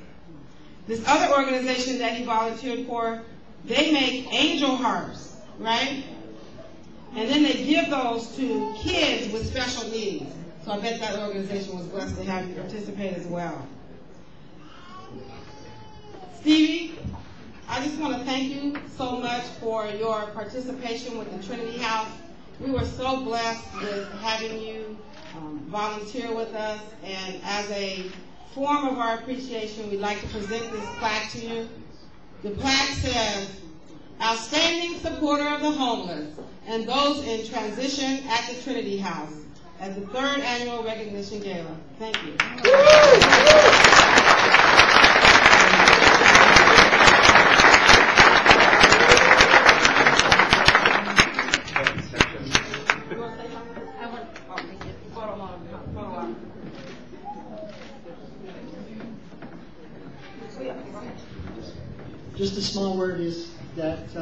This other organization that he volunteered for, they make angel hearts, right? And then they give those to kids with special needs. So I bet that organization was blessed to have you participate as well. Stevie, I just want to thank you so much for your participation with the Trinity House. We were so blessed with having you volunteer with us, and as a form of our appreciation, we'd like to present this plaque to you. The plaque says, "Outstanding supporter of the homeless and those in transition at the Trinity House at the 3rd Annual Recognition Gala." Thank you. Just a small word is that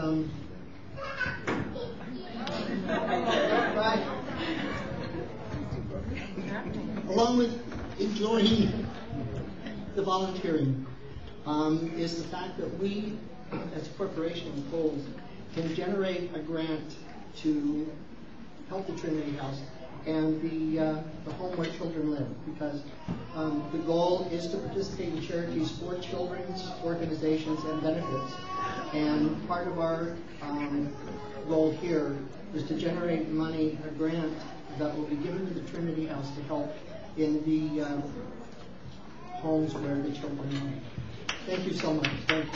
along with enjoying the volunteering is the fact that we, as a corporation, Kohl's, can generate a grant to help the Trinity House and the home where children live, because the goal is to participate in charities for children's organizations and benefits. And part of our goal here is to generate money, a grant that will be given to the Trinity House to help in the homes where the children live. Thank you so much. Thank you.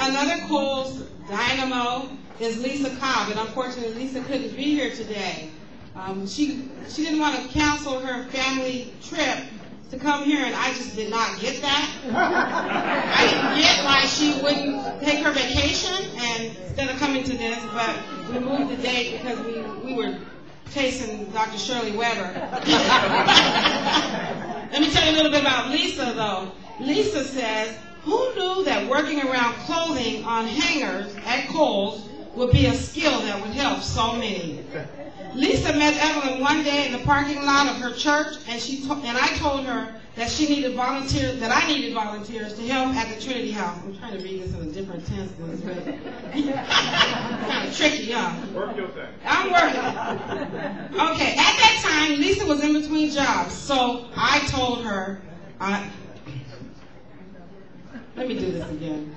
Another Kohl's dynamo is Lisa Cobb, and unfortunately Lisa couldn't be here today. She didn't want to cancel her family trip to come here, and I just did not get that. I didn't get why she wouldn't take her vacation and instead of coming to this, but we moved the date because we were chasing Dr. Shirley Weber. Let me tell you a little bit about Lisa, though. Lisa says, "Who knew that working around clothing on hangers at Kohl's would be a skill that would help so many?" Lisa met Evelyn one day in the parking lot of her church, and I told her that she needed volunteers, that I needed volunteers to help at the Trinity House. I'm trying to read this in a different tense than this, but kind of tricky, huh? Work your thing. I'm working. Okay, at that time, Lisa was in between jobs, so I told her, let me do this again.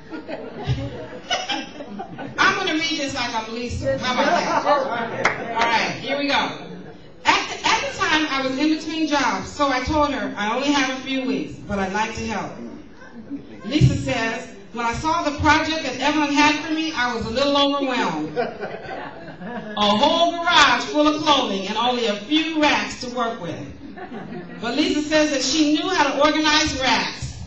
I'm going to read this like I'm Lisa. How about that? All right, here we go. At the time, I I was in between jobs, so I told her, I only have a few weeks, but I'd like to help. Lisa says, when I saw the project that Evelyn had for me, I was a little overwhelmed. A whole garage full of clothing and only a few racks to work with. But Lisa says that she knew how to organize racks.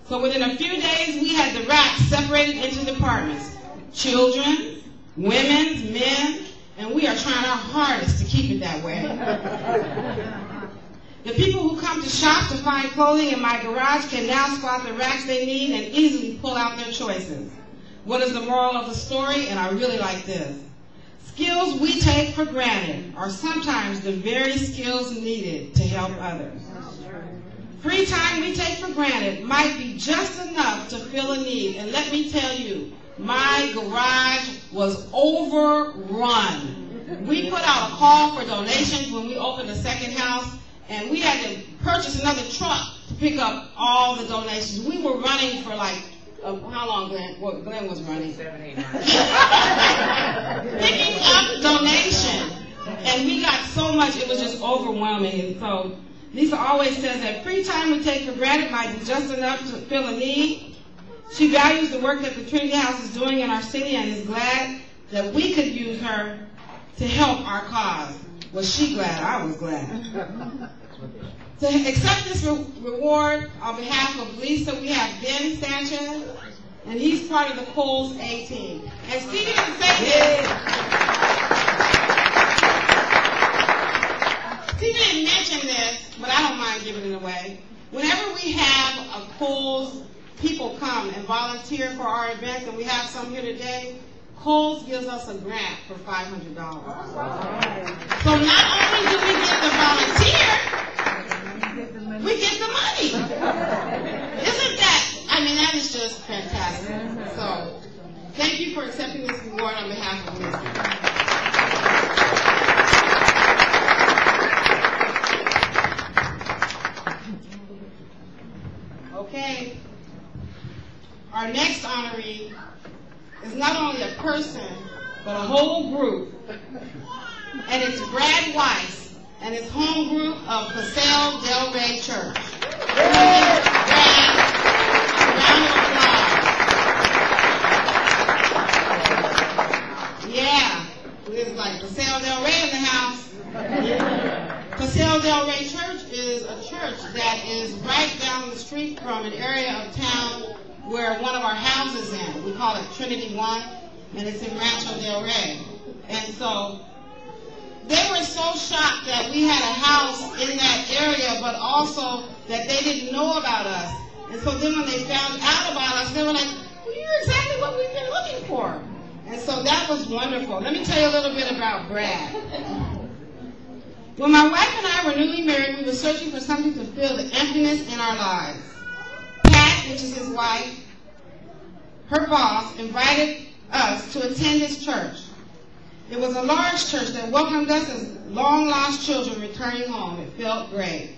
So within a few days, we had the racks separated into departments. Children, women's, men, and we are trying our hardest to keep it that way. The people who come to shop to find clothing in my garage can now spot the racks they need and easily pull out their choices. What is the moral of the story? And I really like this. Skills we take for granted are sometimes the very skills needed to help others. Free time we take for granted might be just enough to fill a need. And let me tell you, my garage was overrun. We put out a call for donations when we opened the second house, and we had to purchase another truck to pick up all the donations. We were running for like, how long, Glenn? Well, Glenn was running. 7, 8 months. Picking up donations. And we got so much, it was just overwhelming. And so Lisa always says that free time we take for granted might be just enough to fill a need. She values the work that the Trinity House is doing in our city and is glad that we could use her to help our cause. Was she glad? I was glad. To accept this reward on behalf of Lisa, we have Ben Sanchez, and he's part of the Coles A team. And Stevie didn't say this. Stevie didn't mention this, but I don't mind giving it away. Whenever we have a Coles people come and volunteer for our events, and we have some here today, Coles gives us a grant for $500. So not only do we get the volunteer, we get the money. Isn't that, I mean, that is just fantastic. So, thank you for accepting this award on behalf of Lisa. Okay. Our next honoree is not only a person, but a whole group. And it's Brad Weiss and his home group of Paseo Del Rey Church. Brad, round of applause. Yeah, it's like Paseo Del Rey in the house. Paseo Del Rey Church is a church that is right down the street from an area of town where one of our houses in. We call it Trinity 1, and it's in Rancho Del Rey. And so they were so shocked that we had a house in that area, but also that they didn't know about us. And so then when they found out about us, they were like, well, you're exactly what we've been looking for. And so that was wonderful. Let me tell you a little bit about Brad. When my wife and I were newly married, we were searching for something to fill the emptiness in our lives. Pat, which is his wife, her boss, invited us to attend his church. It was a large church that welcomed us as long-lost children returning home. It felt great.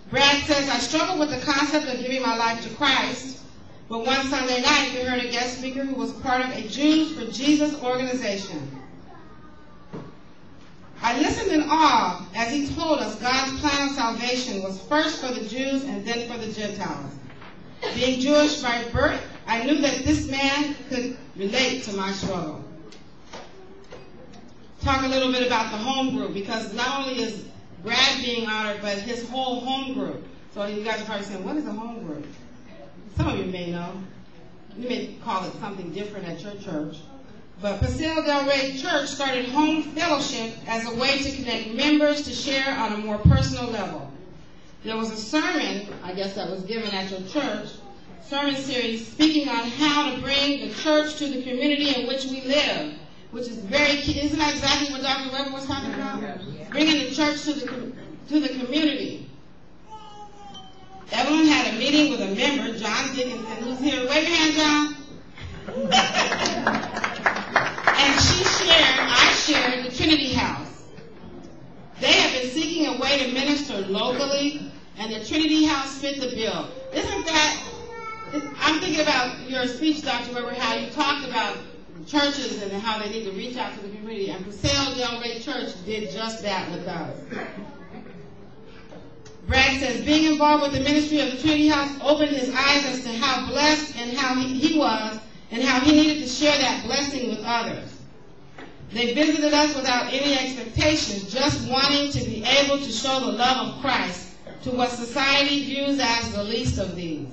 Brad says, I struggled with the concept of giving my life to Christ, but one Sunday night we heard a guest speaker who was part of a Jews for Jesus organization. I listened in awe as he told us God's plan of salvation was first for the Jews and then for the Gentiles. Being Jewish by birth, I knew that this man could relate to my struggle. Talk a little bit about the home group, because not only is Brad being honored, but his whole home group. So you guys are probably saying, what is a home group? Some of you may know. You may call it something different at your church. But Paseo Del Rey Church started home fellowship as a way to connect members to share on a more personal level. There was a sermon, I guess, that was given at your church, sermon series speaking on how to bring the church to the community in which we live, which is very key. Isn't that exactly what Dr. Weber was talking about? Bringing the church to the community. Evelyn had a meeting with a member, John Dickinson, who's here. Wave your hand, John. And I shared the Trinity House. They have been seeking a way to minister locally, and the Trinity House fit the bill. Isn't that, I'm thinking about your speech, Dr. Weber, how you talked about churches and how they need to reach out to the community. And Purcell Del Rey Church did just that with us. Brad says, being involved with the ministry of the Trinity House opened his eyes as to how blessed and how he was and how he needed to share that blessing with others. They visited us without any expectations, just wanting to be able to show the love of Christ to what society views as the least of these.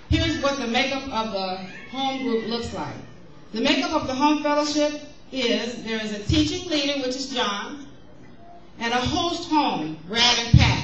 Here's what the makeup of the home group looks like. The makeup of the home fellowship is, there is a teaching leader, which is John, and a host home, Brad and Pat.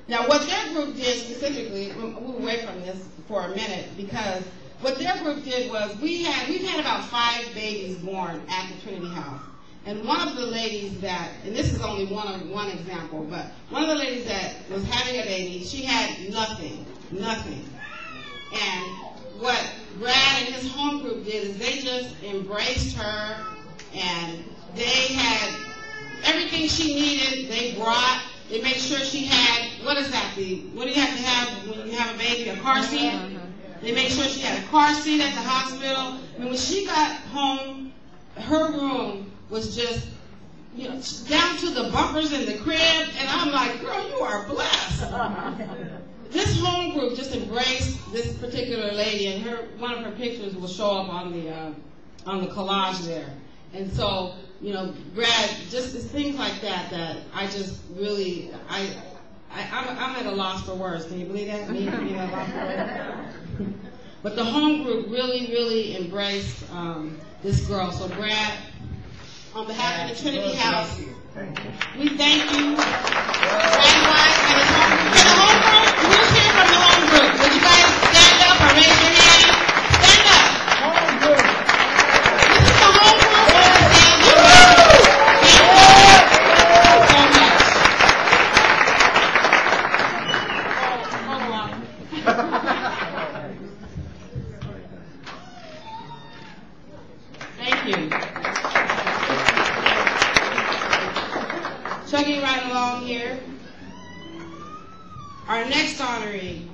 Now, what their group did specifically, we'll move away from this for a minute, because what their group did was, we've had about 5 babies born at the Trinity House. And one of the ladies that, and this is only one example, but one of the ladies that was having a baby, she had nothing. And what Brad and his home group did is they just embraced her, and they had everything she needed, they brought. They made sure she had, what is that? What do you have to have when you have a baby? A car seat? They made sure she had a car seat at the hospital. I mean, when she got home, her room was just, down to the bumpers in the crib. And I'm like, girl, you are blessed. This home group just embraced this particular lady, and one of her pictures will show up on the collage there. And so, Brad, just things like that I just really, I'm at a loss for words. Can you believe that? Me being at a loss for words. But the home group really embraced this girl. So Brad, on behalf of the Trinity House, we thank you. Brad Wise and his home group. The home group, who's here from the home group? Would you guys stand up or raise your hand? Stand up. Home group. This is the home group. Thank you. Chugging right along here. Our next honoree,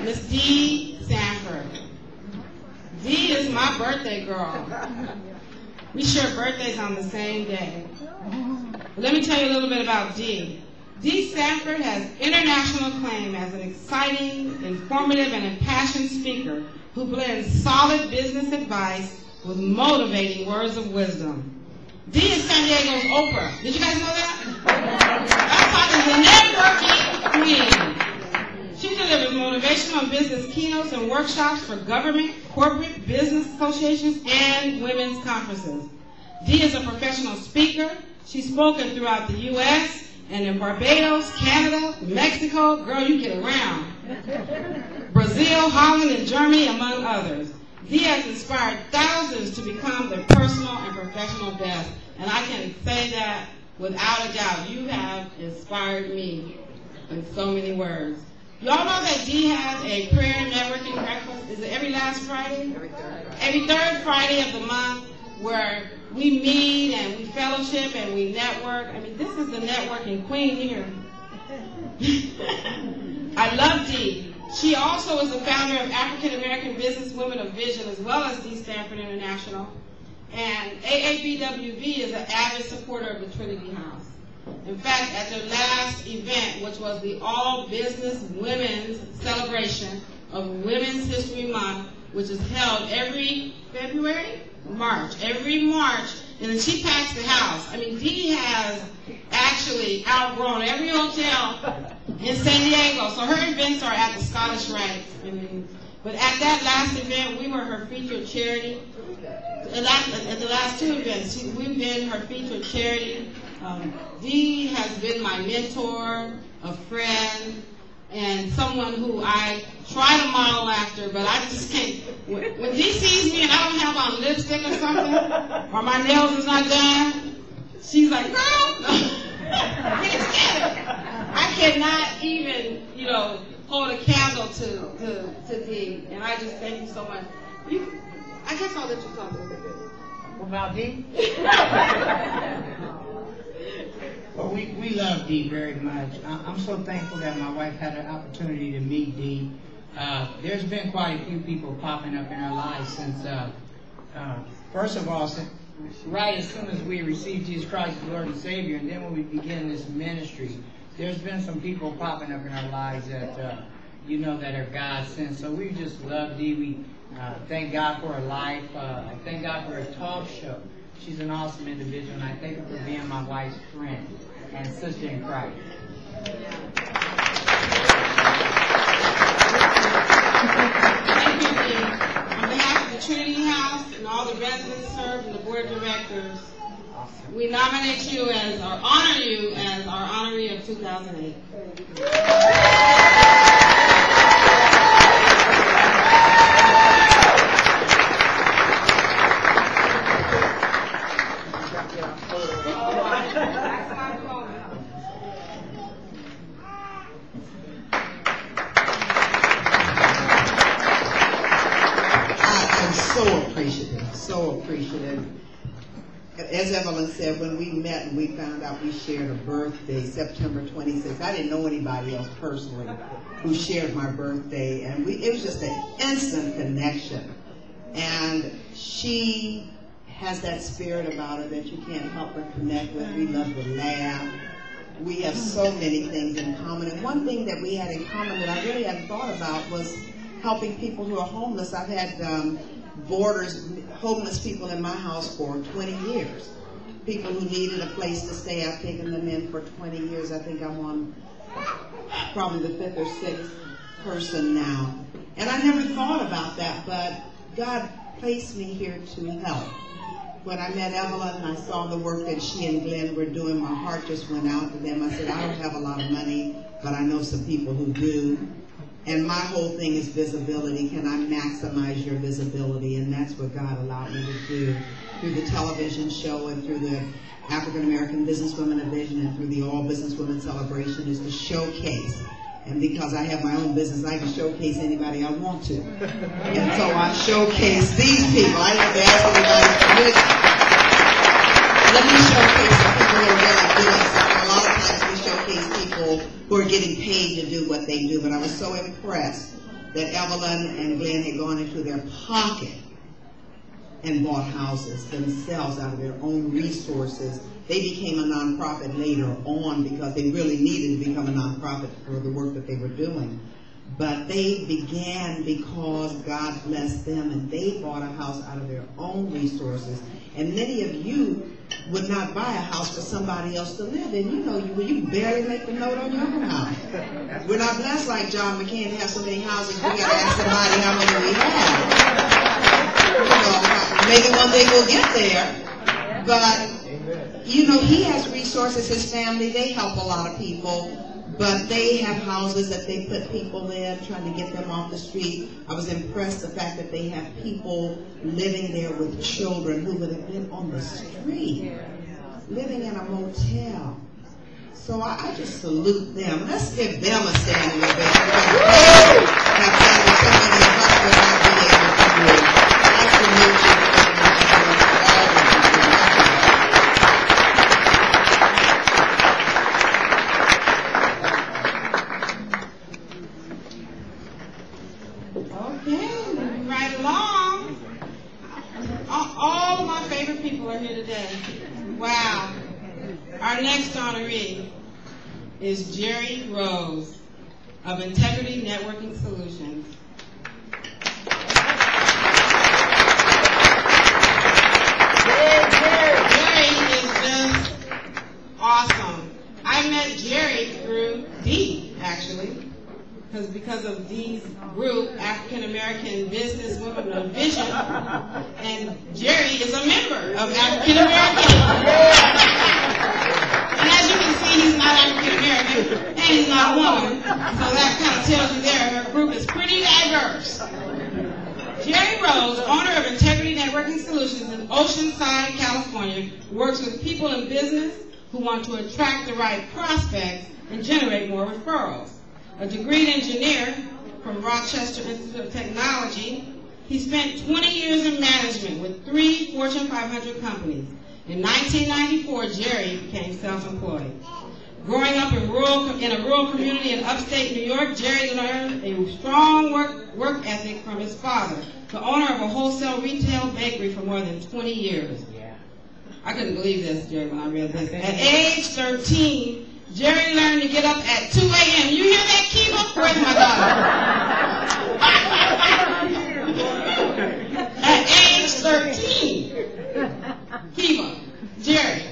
Miss Dee Sanford. Dee is my birthday girl. We share birthdays on the same day. Let me tell you a little bit about Dee. Dee Sanford has international acclaim as an exciting, informative, and impassioned speaker who blends solid business advice with motivating words of wisdom. Dee is San Diego's Oprah. Did you guys know that? I'm talking the networking queen. She delivers motivational business keynotes and workshops for government, corporate, business associations, and women's conferences. Dee is a professional speaker. She's spoken throughout the U.S. and in Barbados, Canada, Mexico, girl, you get around, Brazil, Holland, and Germany, among others. Dee has inspired thousands to become their personal and professional best. And I can say that without a doubt. You have inspired me in so many words. Y'all know that Dee has a prayer networking breakfast. Is it every last Friday? Every third Friday of the month, where we meet and we fellowship and we network. I mean, this is the networking queen here. I love Dee. She also is the founder of African American Business Women of Vision, as well as Dee Sanford International. And AABWV is an avid supporter of the Trinity House. In fact, at their last event, which was the All Business Women's Celebration of Women's History Month, which is held every March, and then she packs the house. I mean, Dee has actually outgrown every hotel in San Diego, so her events are at the Scottish Rite. But at that last event, we were her featured charity. At the last two events, we've been her featured charity. Dee has been my mentor, a friend, and someone who I try to model after, but I just can't. When Dee sees me and I don't have on lipstick or something, or my nails is not done, she's like, girl, get it together. I cannot even, hold a candle to Dee, and I just thank you so much. I guess I'll let you talk a little bit. What about Dee? Well, we love Dee very much. I'm so thankful that my wife had an opportunity to meet Dee. There's been quite a few people popping up in our lives since First of all, right as soon as we received Jesus Christ as Lord and Savior, and then when we began this ministry, there's been some people popping up in our lives that that are God sent. So we just love Dee. We thank God for her life. I thank God for her talk show. She's an awesome individual, and I thank her for being my wife's friend and sister in Christ. Thank you, Dee. On behalf of the Trinity House and all the residents served and the board of directors, we nominate you as, or honor you as our honoree of 2008. So appreciative. As Evelyn said, when we met and we found out we shared a birthday, September 26th, I didn't know anybody else personally who shared my birthday, and it was just an instant connection. And she has that spirit about her that you can't help but connect with. We love to laugh. We have so many things in common. And one thing that we had in common that I really hadn't thought about was helping people who are homeless. I've had homeless people in my house for 20 years. People who needed a place to stay, I've taken them in for 20 years. I think I'm on probably the 5th or 6th person now. And I never thought about that, but God placed me here to help. When I met Evelyn and I saw the work that she and Glenn were doing, my heart just went out to them. I said, I don't have a lot of money, but I know some people who do. And my whole thing is visibility. Can I maximize your visibility? And that's what God allowed me to do through the television show and through the African American Businesswomen Division and through the All Businesswomen Celebration, is to showcase. And because I have my own business, I can showcase anybody I want to. And so I showcase these people. I didn't have to ask anybody permission. Let me showcase the people who are really doing something. A lot of times we showcase people who are getting paid to do what they do. But I was so impressed that Evelyn and Glenn had gone into their pocket and bought houses themselves out of their own resources. They became a nonprofit later on because they really needed to become a nonprofit for the work that they were doing. But they began because God blessed them, and they bought a house out of their own resources. And many of you would not buy a house for somebody else to live in. You know, you barely make the note on your own house. We're not blessed like John McCain to have so many houses. We got to ask somebody how many we have. You know, maybe one day we'll get there. But, you know, he has resources. His family, they help a lot of people. But they have houses that they put people in, trying to get them off the street. I was impressed the fact that they have people living there with children who would have been on the street, living in a motel. So I just salute them. Let's give them a standing ovation. Have done what so many of us would not be able to do. I salute you. Wow. Our next honoree is Jerry Rose of Integrity Networking Solutions. Jerry is just awesome. I met Jerry through Dee, actually. Because of Dee's group, African American Businesswomen Division, and Jerry is a member of African American. And as you can see, he's not African American, and he's not a woman, so that kind of tells you there, her group is pretty diverse. Jerry Rose, owner of Integrity Networking Solutions in Oceanside, California, works with people in business who want to attract the right prospects and generate more referrals. A degreed engineer from Rochester Institute of Technology, he spent 20 years in management with 3 Fortune 500 companies. In 1994, Jerry became self-employed. Growing up in a rural community in upstate New York, Jerry learned a strong work ethic from his father, the owner of a wholesale retail bakery for more than 20 years. I couldn't believe this, Jerry, when I read this. At age 13, Jerry learned to get up at 2 a.m. You hear that, Kiva? Where's my daughter? At age 13, Kiva, Jerry,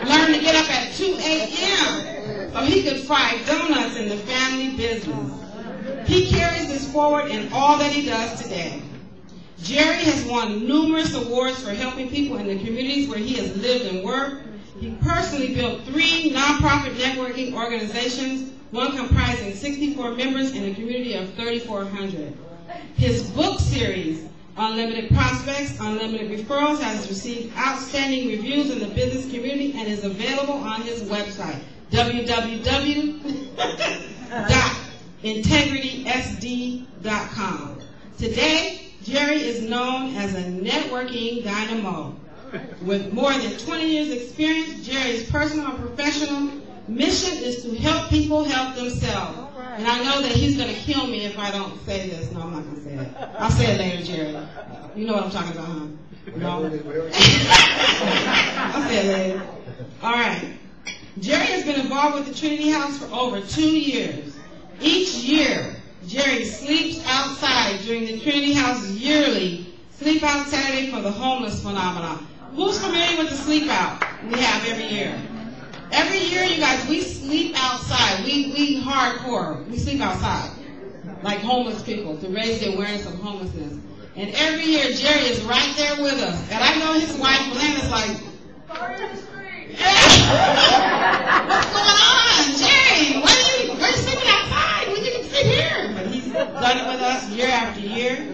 learned to get up at 2 a.m. so he could fry donuts in the family business. He carries this forward in all that he does today. Jerry has won numerous awards for helping people in the communities where he has lived and worked. He personally built 3 nonprofit networking organizations, one comprising 64 members in a community of 3,400. His book series, Unlimited Prospects, Unlimited Referrals, has received outstanding reviews in the business community and is available on his website, www.integritysd.com. Today, Jerry is known as a networking dynamo. With more than 20 years experience, Jerry's personal and professional mission is to help people help themselves. And I know that he's going to kill me if I don't say this. No, I'm not going to say it. I'll say it later, Jerry. You know what I'm talking about, huh? No? I'll say it later. All right. Jerry has been involved with the Trinity House for over 2 years. Each year, Jerry sleeps outside during the Trinity House yearly Sleep Out Saturday for the Homeless phenomenon. Who's familiar with the sleep out we have every year? Every year, you guys, we sleep outside. We hardcore. We sleep outside like homeless people to raise the awareness of homelessness. And every year, Jerry is right there with us. And I know his wife, Belinda's like, what's going on, Jerry? Why are you sleeping outside? We can sit here. But he's done it with us year after year.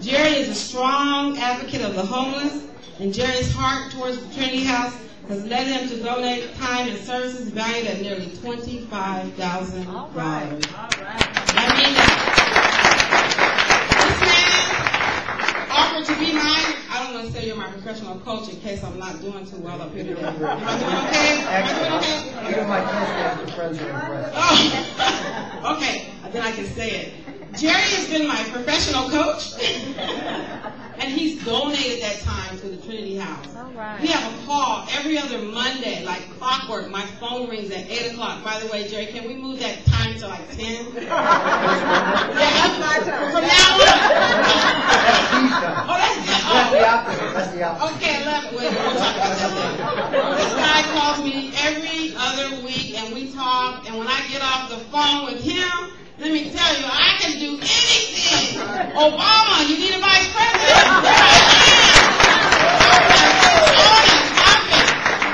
Jerry is a strong advocate of the homeless, and Jerry's heart towards the Trinity House has led him to donate time and services valued at nearly $25,000. All right. I mean, this man offered to be mine. I don't want to say you're my professional coach in case I'm not doing too well up here today. Am I doing okay? You're my coach, president. Oh, okay. Then I can say it. Jerry has been my professional coach, and he's donated that time to the Trinity House. All right. We have a call every other Monday, like clockwork. My phone rings at 8 o'clock. By the way, Jerry, can we move that time to like 10? Yeah, that's my time. From now on? Oh, that's the opposite. Okay, 11. Wait, we'll talk about that later. This guy calls me every other week, and we talk, and when I get off the phone with him, let me tell you, I can do anything. Obama, you need a vice president?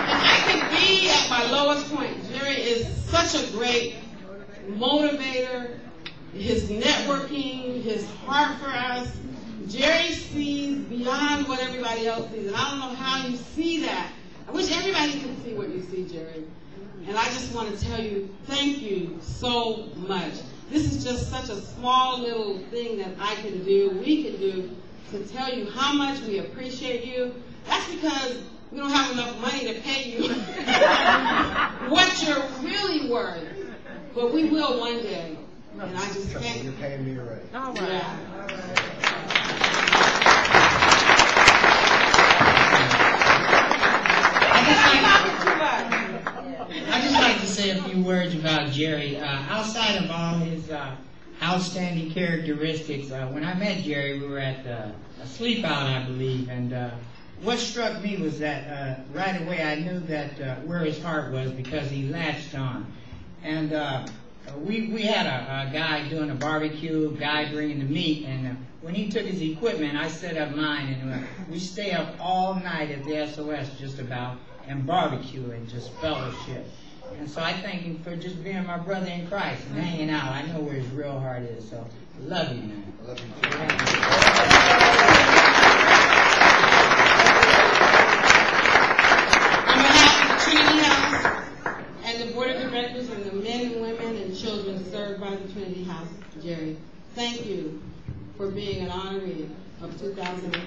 And I can be at my lowest point. Jerry is such a great motivator. His networking, his heart for us. Jerry sees beyond what everybody else sees. And I don't know how you see that. I wish everybody could see what you see, Jerry. And I just want to tell you, thank you so much. This is just such a small little thing that I can do, we can do, to tell you how much we appreciate you. That's because we don't have enough money to pay you what you're really worth. But we will one day. And I just can't. You're paying me already. All right. Yeah. I'd just like to say a few words about Jerry. Outside of all his outstanding characteristics, when I met Jerry, we were at a sleep out, I believe, and what struck me was that right away I knew that where his heart was because he latched on. And we had a guy doing a barbecue, a guy bringing the meat, and when he took his equipment, I set up mine, and we stay up all night at the SOS just about, and barbecue and just fellowship. And so I thank him for just being my brother in Christ and hanging out. I know where his real heart is, so I love you, man. I love you too. On behalf of the Trinity House and the Board of Directors and the men and women and children served by the Trinity House, Jerry, thank you for being an honoree of 2008.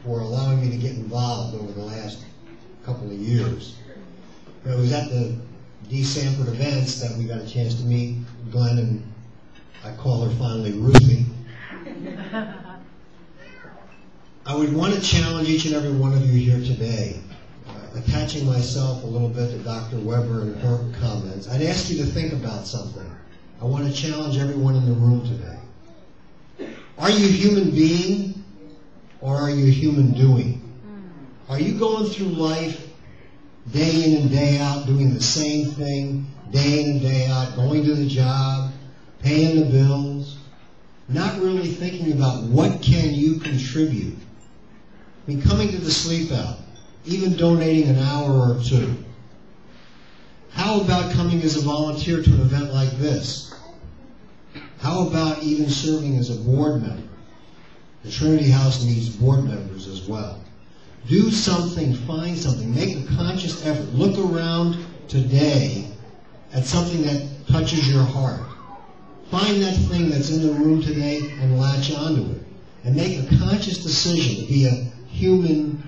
for allowing me to get involved over the last couple of years. It was at the D. Sanford events that we got a chance to meet Glenn, and I call her fondly Ruthie. I would want to challenge each and every one of you here today, attaching myself a little bit to Dr. Weber and her comments. I'd ask you to think about something. I want to challenge everyone in the room today. Are you a human being, or are you a human doing? Are you going through life day in and day out doing the same thing, day in and day out, going to the job, paying the bills, not really thinking about what can you contribute? I mean, coming to the sleep out, even donating an hour or two. How about coming as a volunteer to an event like this? How about even serving as a board member? The Trinity House needs board members as well. Do something, find something, make a conscious effort. Look around today at something that touches your heart. Find that thing that's in the room today and latch onto it. And make a conscious decision to be a human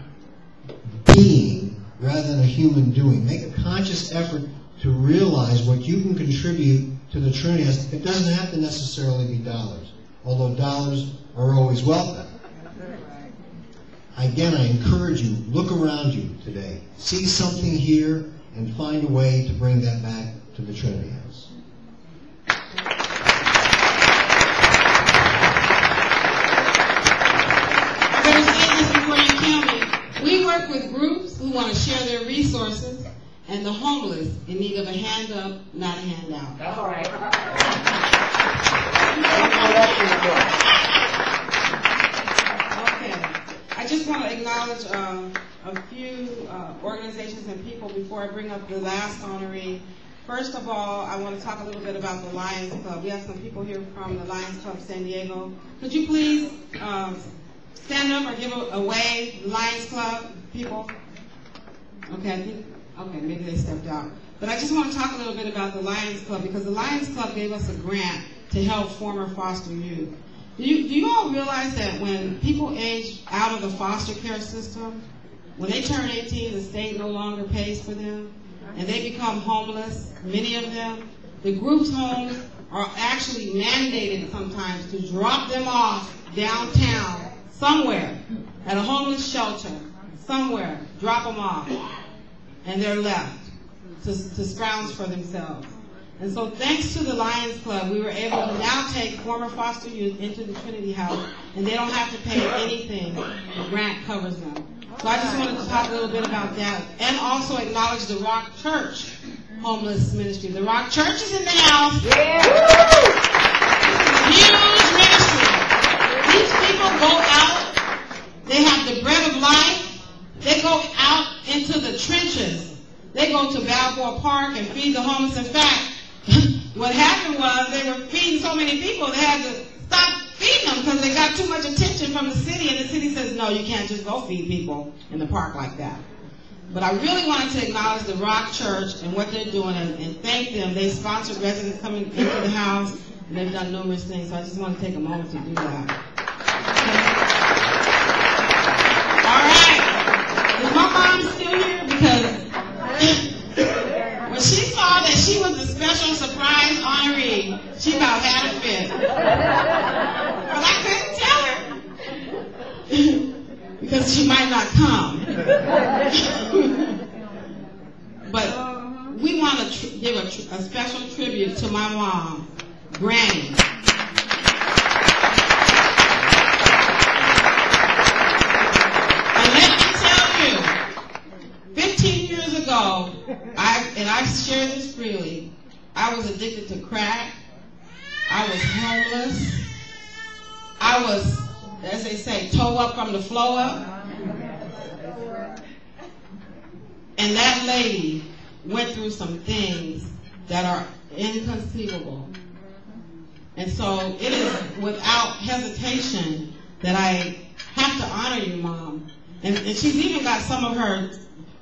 being rather than a human doing. Make a conscious effort to realize what you can contribute to the Trinity House. It doesn't have to necessarily be dollars, although dollars are always welcome. Again, I encourage you, look around you today. See something here and find a way to bring that back to the Trinity House. I better say this before you kill me. We work with groups who want to share their resources and the homeless in need of a hand up, not a handout. That's all right. Okay. I just want to acknowledge a few organizations and people before I bring up the last honoree. First of all, I want to talk a little bit about the Lions Club. We have some people here from the Lions Club San Diego. Could you please stand up or give a wave, Lions Club people? Okay, maybe they stepped out. But I just want to talk a little bit about the Lions Club, because the Lions Club gave us a grant to help former foster youth. Do you all realize that when people age out of the foster care system, when they turn 18, the state no longer pays for them, and they become homeless, many of them, the group's homes are actually mandated sometimes to drop them off downtown somewhere at a homeless shelter, somewhere, drop them off, and they're left to scrounge for themselves. And so thanks to the Lions Club, we were able to now take former foster youth into the Trinity House, and they don't have to pay anything. The grant covers them. So I just wanted to talk a little bit about that, and also acknowledge the Rock Church homeless ministry. The Rock Church is in the house. Yeah. Huge ministry. These people go out. They have the bread of life. They go out into the trenches. They go to Balboa Park and feed the homeless. In fact, what happened was they were feeding so many people, they had to stop feeding them because they got too much attention from the city, and the city says, no, you can't just go feed people in the park like that. But I really wanted to acknowledge the Rock Church and what they're doing, and thank them. They sponsored residents coming into the house, and they've done numerous things, so I just want to take a moment to do that. All right. Is my mom still here? Because when she saw that she was a special surprise honoree, she about had a fit. But I couldn't tell her because she might not come. But we want to give a special tribute to my mom, Granny. And let me tell you, 15 years ago, I share this freely, I was addicted to crack. I was homeless. I was, as they say, toe up from the flow up. And that lady went through some things that are inconceivable. And so it is without hesitation that I have to honor you, Mom. And she's even got some of her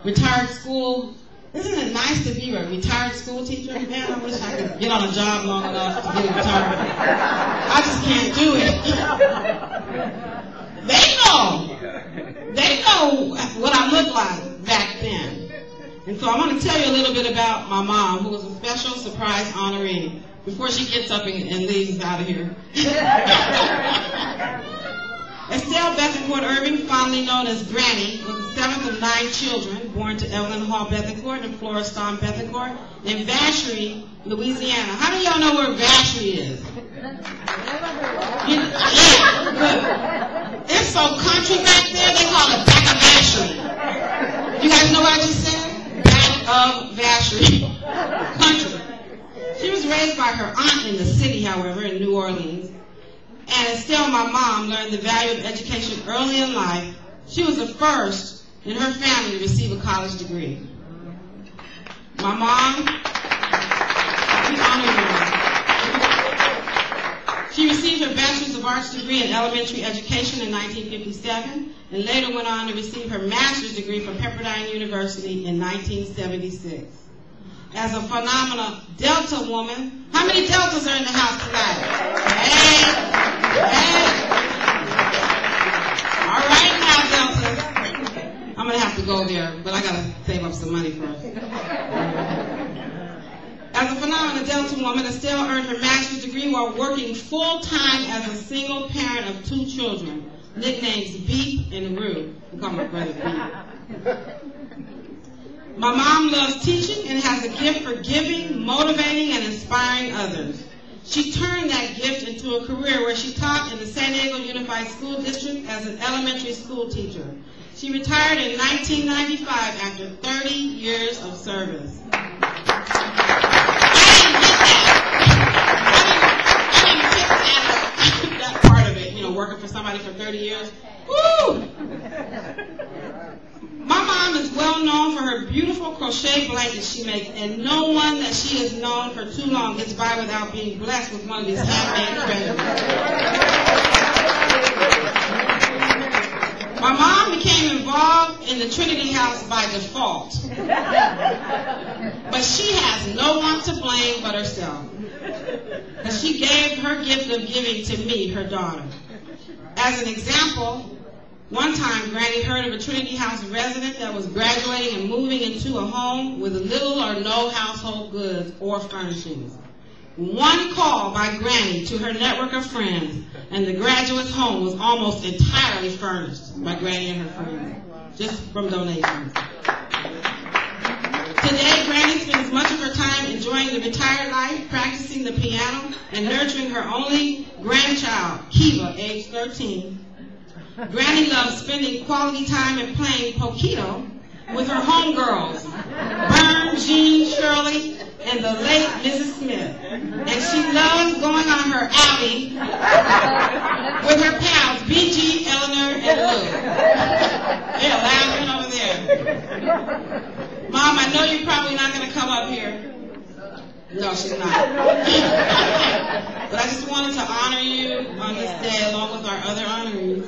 retired school. Isn't it nice to be a retired school teacher? Man, I wish I could get on a job long enough to get retired. I just can't do it. They know. like back then. And so I want to tell you a little bit about my mom, who was a special surprise honoree, before she gets up and leaves out of here. Estelle Bethencourt Irving, fondly known as Granny, was the seventh of 9 children born to Evelyn Hall Bethencourt and Flora Storm Bethencourt in Vacherie, Louisiana. How do y'all know where Vacherie is? Yeah, good. It's so country back there, they call it back of Vacherie. You guys know what I just said? Back of Vacherie. Country. She was raised by her aunt in the city, however, in New Orleans. And Estelle, my mom, learned the value of education early in life. She was the first in her family to receive a college degree. My mom, we honor her. She received her Bachelor's of Arts degree in elementary education in 1957 and later went on to receive her master's degree from Pepperdine University in 1976. As a phenomenal Delta woman, how many Deltas are in the house tonight? Hey! All right now, Deltas. I'm going to have to go there, but I got to save up some money first. As a phenomenal Delta woman, Estelle earned her master's degree while working full-time as a single parent of 2 children, nicknames Beep and Roo. We call my brother Beep. My mom loves teaching and has a gift for giving, motivating, and inspiring others. She turned that gift into a career where she taught in the San Diego Unified School District as an elementary school teacher. She retired in 1995 after 30 years of service. I didn't get that part of it, working for somebody for 30 years. Woo! My mom is well known for her beautiful crochet blankets she makes, and no one that she has known for too long gets by without being blessed with one of these handmade treasures. My mom became involved in the Trinity House by default, but she has no one to blame but herself, because she gave her gift of giving to me, her daughter. As an example, one time, Granny heard of a Trinity House resident that was graduating and moving into a home with little or no household goods or furnishings. One call by Granny to her network of friends, and the graduate's home was almost entirely furnished by Granny and her friends, just from donations. Today, Granny spends much of her time enjoying the retired life, practicing the piano, and nurturing her only grandchild, Kiva, age 13. Granny loves spending quality time and playing Pokito with her homegirls, Bern, Jean, Shirley, and the late Mrs. Smith. And she loves going on her outing with her pals, BG, Eleanor, and Lou. They're laughing over there. Mom, I know you're probably not going to come up here. No, she's not. But I just wanted to honor you on this day along with our other honorees.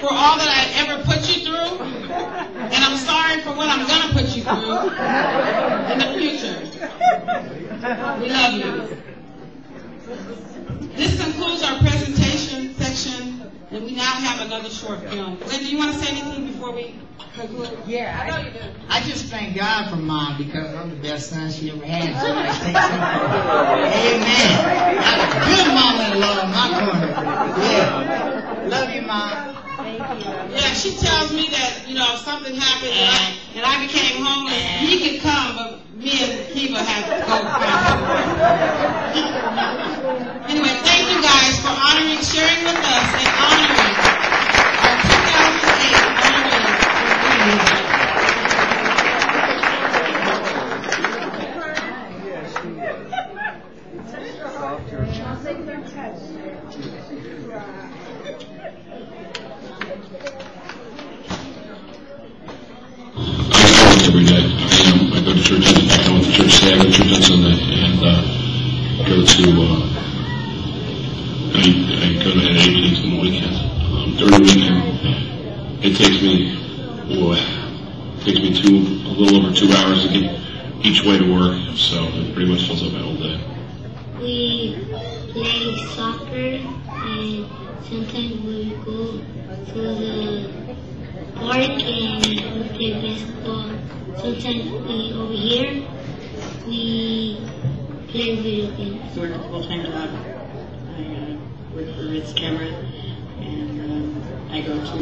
For all that I ever put you through, and I'm sorry for what I'm going to put you through in the future. We love you. This concludes our presentation section, and we now have another short film. Glenn, do you want to say anything before we conclude? Yeah, I just thank God for Mom, because I'm the best son she ever had. So I thank him. Amen. I got a good mama-in-law in my corner. Yeah. Love you, Mom. Yeah, she tells me that, if something happened and I became homeless, he could come, but me and Kiva had to go find somewhere. Anyway, thank you guys for sharing with us and honoring every day. I am I go to church. In fact, I went to church today. I go to church on Sunday, and go to I go to 8 meetings on the weekend. During the weekend, it takes me a little over 2 hours to get each way to work, so it pretty much fills up my whole day. We play soccer, and sometimes we go to the park and we play basketball. Sometimes over here we play video games. I work a full-time job. I work for Ritz Camera, and I go to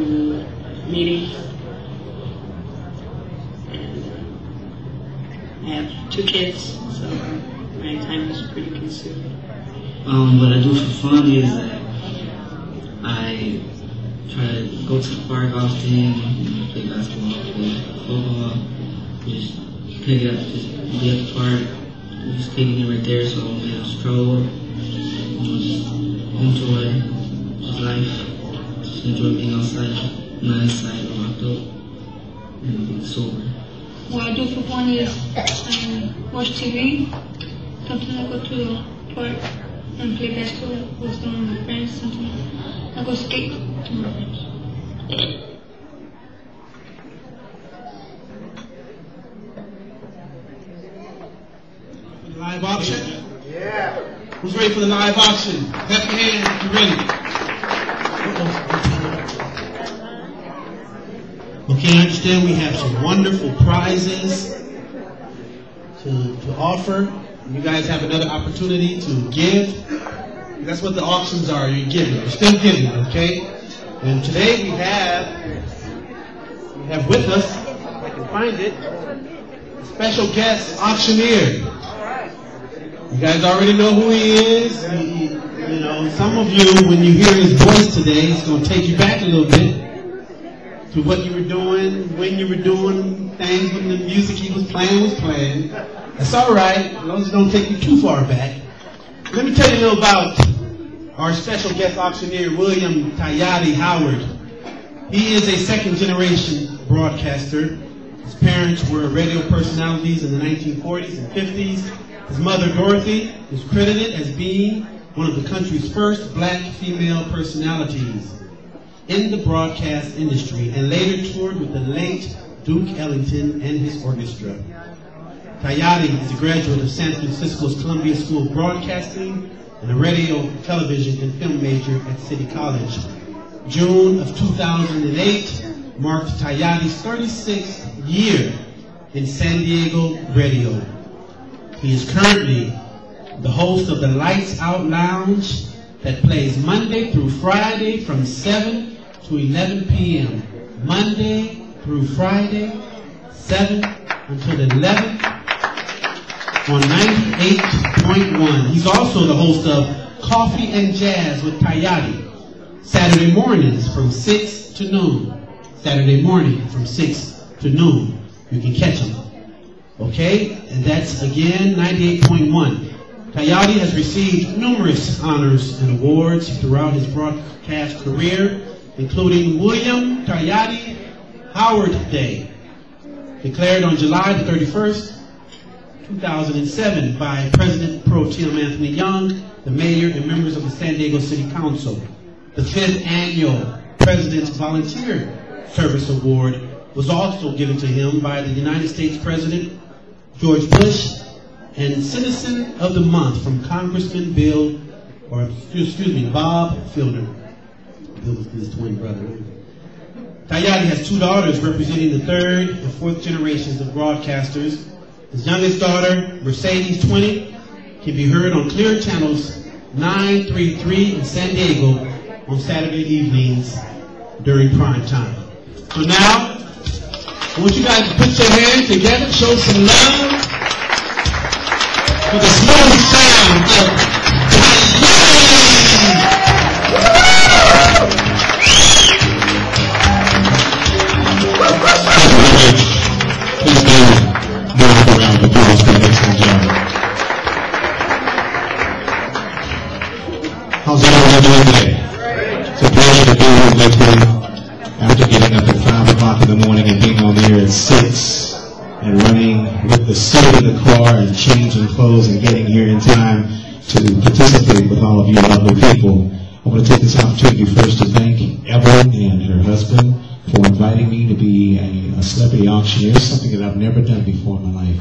meetings. And I have 2 kids, so my time is pretty consumed. What I do for fun is that I try to go to the park often, play basketball, play football, just pick it up, just be at the park, just taking it right there, so I don't have to stroll, just enjoy just life, just enjoy being outside, not inside or locked up, and being sober. What I do for fun is watch TV. Sometimes I go to the park and play basketball with some of my friends. Sometimes I go skate with my friends. Live auction? Yeah. Who's ready for the live auction? Clap your hands if you're ready. Okay, I understand we have some wonderful prizes to offer. You guys have another opportunity to give. That's what the auctions are. You're giving. You're still giving, okay? And today we have with us, if I can find it, a special guest auctioneer. You guys already know who he is. You know, some of you, when you hear his voice today, it's going to take you back a little bit to what you were doing, when you were doing things, when the music he was playing. That's all right, as long as it don't take you too far back. Let me tell you a little about our special guest auctioneer, William Tayati Howard. He is a second-generation broadcaster. His parents were radio personalities in the 1940s and 50s. His mother, Dorothy, is credited as being one of the country's first black female personalities in the broadcast industry, and later toured with the late Duke Ellington and his orchestra. Tayati is a graduate of San Francisco's Columbia School of Broadcasting and a radio, television, and film major at City College. June of 2008 marked Tayati's 36th year in San Diego radio. He is currently the host of the Lights Out Lounge that plays Monday through Friday from 7 to 11 p.m. Monday through Friday, 7 until 11 on 98.1. He's also the host of Coffee and Jazz with Tayati, Saturday mornings from 6 to noon. Saturday morning from 6 to noon. You can catch him. Okay? And that's, again, 98.1. Tayati has received numerous honors and awards throughout his broadcast career, including William Tayati Howard Day, declared on July the 31st, 2007 by President Pro Tem Anthony Young, the mayor and members of the San Diego City Council. The 5th annual President's Volunteer Service Award was also given to him by the United States President George Bush, and Citizen of the Month from Congressman Bob Fielder. Bill was his twin brother. Tayati has 2 daughters representing the 3rd and 4th generations of broadcasters. His youngest daughter, Mercedes 20, can be heard on Clear Channels 933 in San Diego on Saturday evenings during prime time. So now, I want you guys to put your hands together, show some love for the smooth sound of Please give a round of applause for an excellent job. How's everyone doing today? It's a pleasure to be here with you after getting up at 5 o'clock in the morning and being on the air at 6 and running with the suit in the car and changing clothes and getting here in time to participate with all of you lovely people. I want to take this opportunity first to thank Evelyn and her husband for inviting me to be a celebrity auctioneer, something that I've never done before in my life.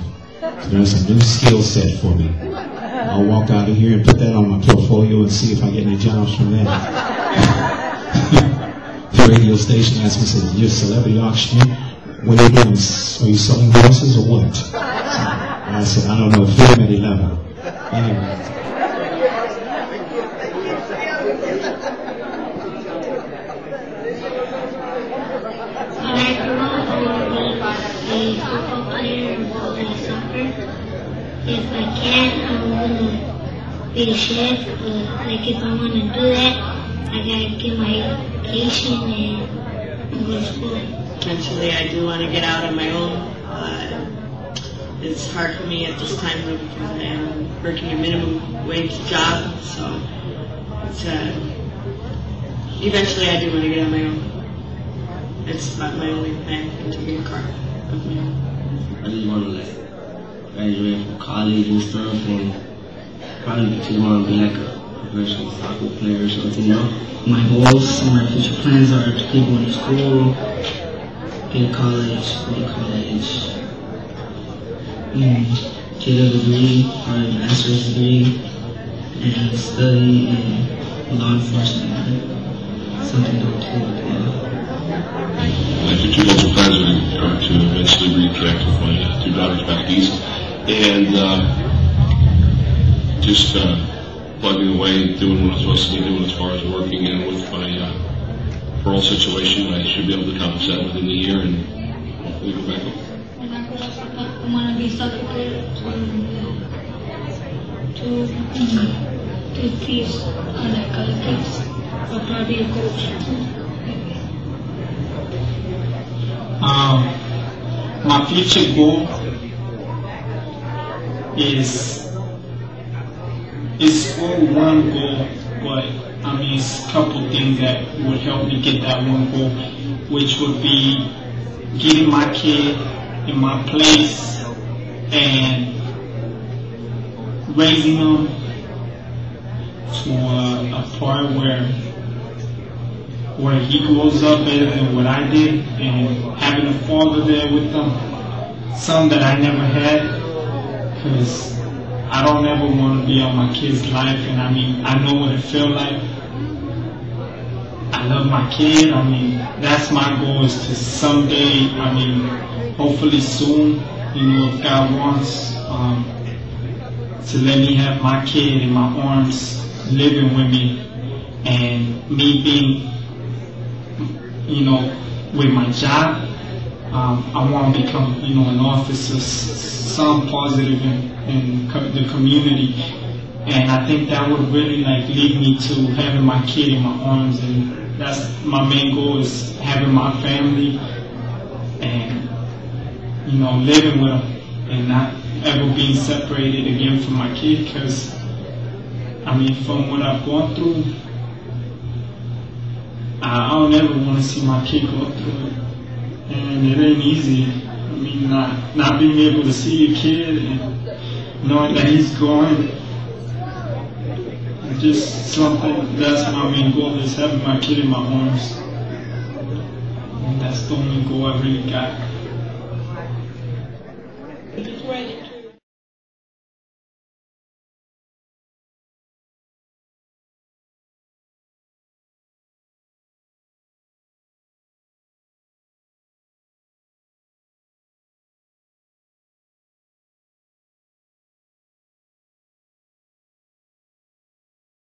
So there's a new skill set for me. I'll walk out of here and put that on my portfolio and see if I get any jobs from that. The radio station asked me, said, "You're a celebrity auctioneer? What are you doing? Are you selling horses or what?" I said, "I don't know, film at 11. Anyway. If I can, I'm gonna be a chef, but like if I wanna do that, I gotta get my education and go to school. Eventually I do want to get out on my own. It's hard for me at this time because I am working a minimum wage job, so it's, eventually I do want to get on my own. It's not my only plan to get a car of my own. I just want to graduate from college and stuff, and probably just want to be like a professional soccer player or something, you know? My goals, my future plans are to keep going to school, get to college, get a degree, or a master's degree, and study in law enforcement, something to do with law. My future goals and plans are to eventually reconnect with my two daughters back east, and just plugging away, doing what I'm supposed to be doing as far as working, and with my parole situation, I should be able to accomplish that within the year and hopefully go back home. I want to be soccer player to teach like other kids, or probably a coach. My future goal is for one goal, but I mean it's a couple things that would help me get that one goal, which would be getting my kid in my place and raising them to a part where he grows up better than what I did, and having a father there with them, something that I never had, because I don't ever want to be on my kid's life, and I mean, I know what it feels like. I love my kid. I mean, that's my goal, is to someday, I mean, hopefully soon, you know, if God wants, to let me have my kid in my arms, living with me, and me being, you know, with my job, I want to become, you know, an officer, some positive in the community, and I think that would really like lead me to having my kid in my arms, and that's my main goal, is having my family and, you know, living with them and not ever being separated again from my kid, because I mean, from what I've gone through, I don't ever want to see my kid go through it, and it ain't easy. I mean, not being able to see your kid and knowing that he's going, just something, that's my main goal, is having my kid in my arms, and that's the only goal I really got.